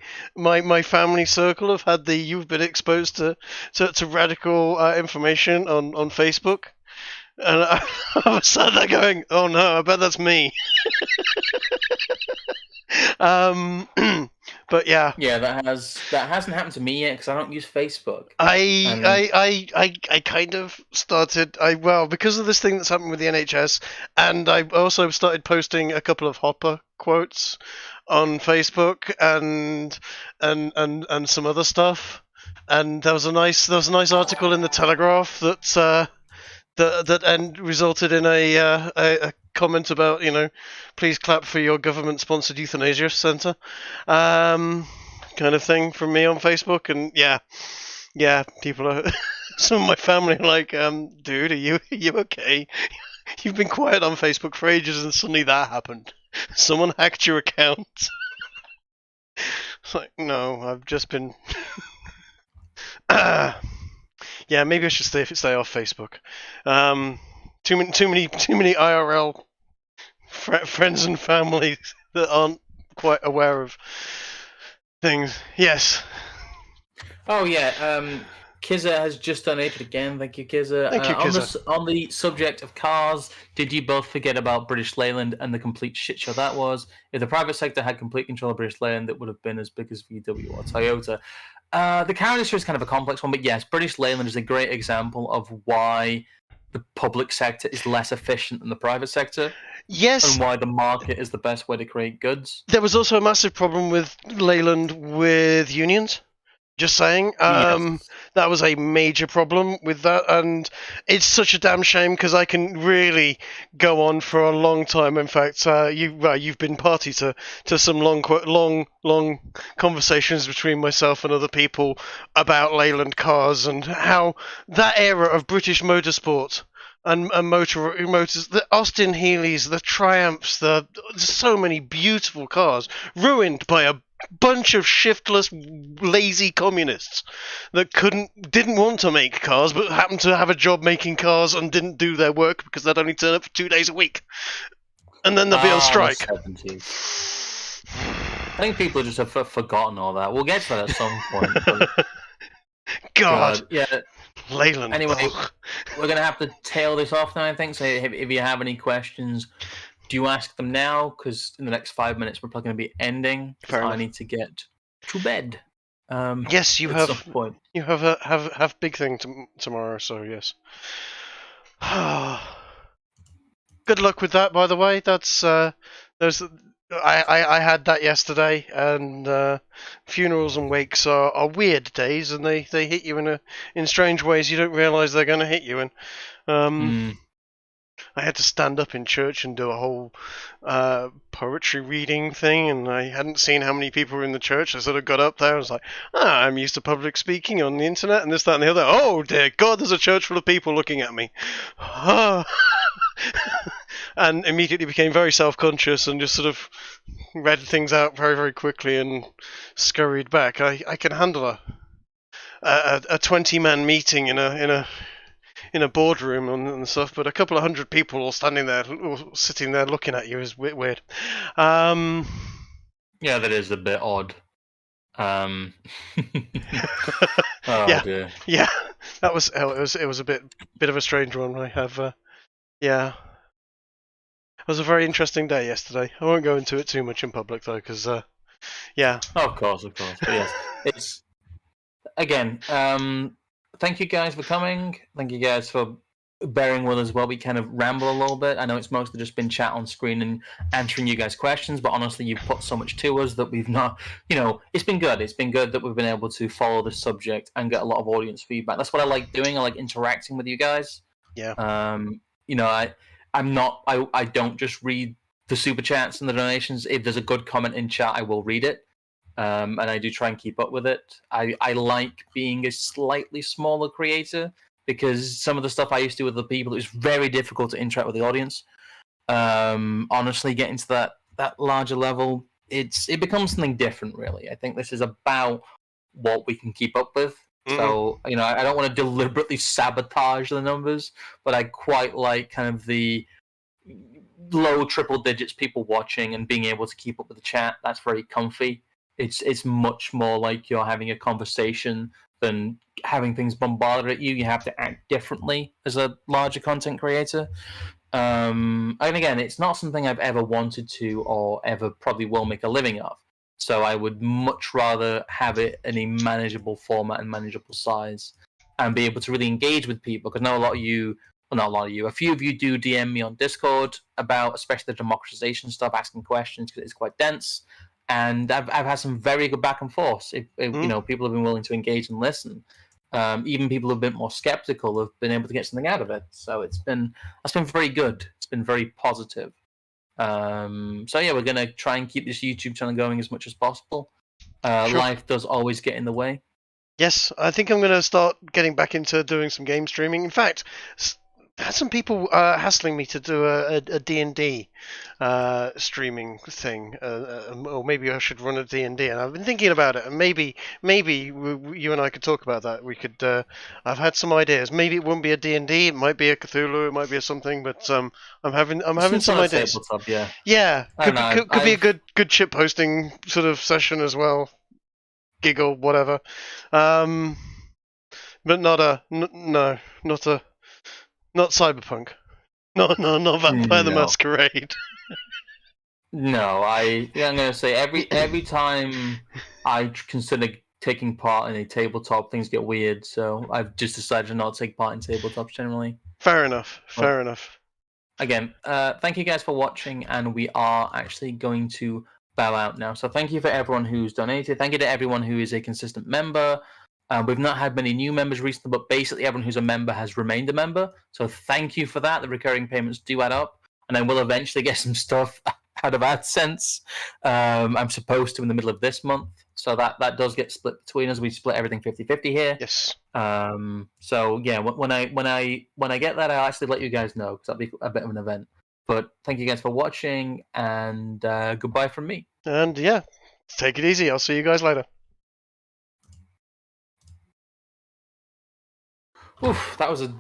family circle have had you've been exposed to radical information on Facebook, and I was sat there going, oh no, I bet that's me. But yeah, that hasn't happened to me yet because I don't use Facebook. I kind of started because of this thing that's happened with the NHS, and I also started posting a couple of Hopper quotes on Facebook and some other stuff. And there was a nice article in the Telegraph that resulted in a comment about, please clap for your government-sponsored euthanasia centre, kind of thing from me on Facebook. And yeah, people are some of my family are like, dude, are you okay? You've been quiet on Facebook for ages, and suddenly that happened. Someone hacked your account. It's like, no, I've just been. Yeah, maybe I should stay off Facebook. Too many IRL friends and family that aren't quite aware of things. Yes. Oh yeah. Kizza has just donated again. Thank you, Kizza. Thank you, Kizza. On the subject of cars, did you both forget about British Leyland and the complete shit show that was? If the private sector had complete control of British Leyland, it would have been as big as VW or Toyota. The car industry is kind of a complex one, but yes, British Leyland is a great example of why the public sector is less efficient than the private sector. Yes. And why the market is the best way to create goods. There was also a massive problem with Leyland with unions. Just saying, Yes. that was a major problem with that, and it's such a damn shame because I can really go on for a long time. In fact, you've been party to some long conversations between myself and other people about Leyland cars and how that era of British motorsport and motors, the Austin Healys, the Triumphs, so many beautiful cars ruined by a bunch of shiftless, lazy communists that didn't want to make cars but happened to have a job making cars and didn't do their work because they'd only turn up for 2 days a week, and then they'll be on strike. The 70s. I think people just have forgotten all that. We'll get to that at some point. God. Yeah. Leyland. Anyway, we're going to have to tail this off now, I think. So if you have any questions, do you ask them now? Because in the next 5 minutes, we're probably going to be ending. I need to get to bed. Yes, you at have. Some point. You have big thing tomorrow. So yes. Good luck with that, by the way. That's I had that yesterday, and funerals and wakes are weird days, and they hit you in strange ways you don't realise they're going to hit you in. I had to stand up in church and do a whole poetry reading thing, and I hadn't seen how many people were in the church. I sort of got up there and was like, I'm used to public speaking on the internet and this, that, and the other. Oh, dear God, there's a church full of people looking at me. And immediately became very self-conscious and just sort of read things out very, very quickly and scurried back. I can handle a 20-man meeting in a boardroom and stuff, but a couple of hundred people all standing there or sitting there looking at you is weird. Yeah, that is a bit odd. Oh, dear. Yeah, that was it was a bit of a strange one. I have it was a very interesting day yesterday. I won't go into it too much in public though, because yeah. Oh, of course. But yes, it's again. Thank you guys for coming. Thank you guys for bearing with us while we kind of ramble a little bit. I know it's mostly just been chat on screen and answering you guys' questions, but honestly, you've put so much to us that we've not, it's been good. It's been good that we've been able to follow the subject and get a lot of audience feedback. That's what I like doing. I like interacting with you guys. Yeah. I don't just read the super chats and the donations. If there's a good comment in chat, I will read it. And I do try and keep up with it. I like being a slightly smaller creator because some of the stuff I used to do with the people, it was very difficult to interact with the audience. Honestly, getting to that larger level, it becomes something different, really. I think this is about what we can keep up with. Mm-hmm. So, I don't want to deliberately sabotage the numbers, but I quite like kind of the low triple digits people watching and being able to keep up with the chat. That's very comfy. It's much more like you're having a conversation than having things bombarded at you. You have to act differently as a larger content creator. And again, it's not something I've ever wanted to or ever probably will make a living of. So I would much rather have it in a manageable format and manageable size and be able to really engage with people. Because I know a lot of you well, not a lot of you. A few of you do DM me on Discord about, especially the democratization stuff, asking questions because it's quite dense. And I've had some very good back and forth. People have been willing to engage and listen. Even people who've been more skeptical have been able to get something out of it. So that's been very good. It's been very positive. So yeah, we're gonna try and keep this YouTube channel going as much as possible. Sure. Life does always get in the way. Yes, I think I'm going to start getting back into doing some game streaming. In fact, I had some people hassling me to do a D&D streaming thing, or maybe I should run a D&D. And I've been thinking about it, and maybe you and I could talk about that. We could. I've had some ideas. Maybe it wouldn't be a D&D. It might be a Cthulhu. It might be a something. But I'm having some ideas. Tabletop, yeah. Yeah, could be a good chip posting sort of session as well. Giggle, whatever. But not Cyberpunk. Not Vampire the Masquerade. No, I'm gonna say every time I consider taking part in a tabletop, things get weird. So I've just decided to not take part in tabletops generally. Fair enough. Again, thank you guys for watching, and we are actually going to bow out now. So thank you for everyone who's donated. Thank you to everyone who is a consistent member. We've not had many new members recently, but basically everyone who's a member has remained a member. So thank you for that. The recurring payments do add up, and I will eventually get some stuff out of AdSense. I'm supposed to in the middle of this month. So that does get split between us. We split everything 50-50 here. Yes. So yeah, when I get that, I'll actually let you guys know because that'll be a bit of an event. But thank you guys for watching, and goodbye from me. And yeah, take it easy. I'll see you guys later. Oof, that was a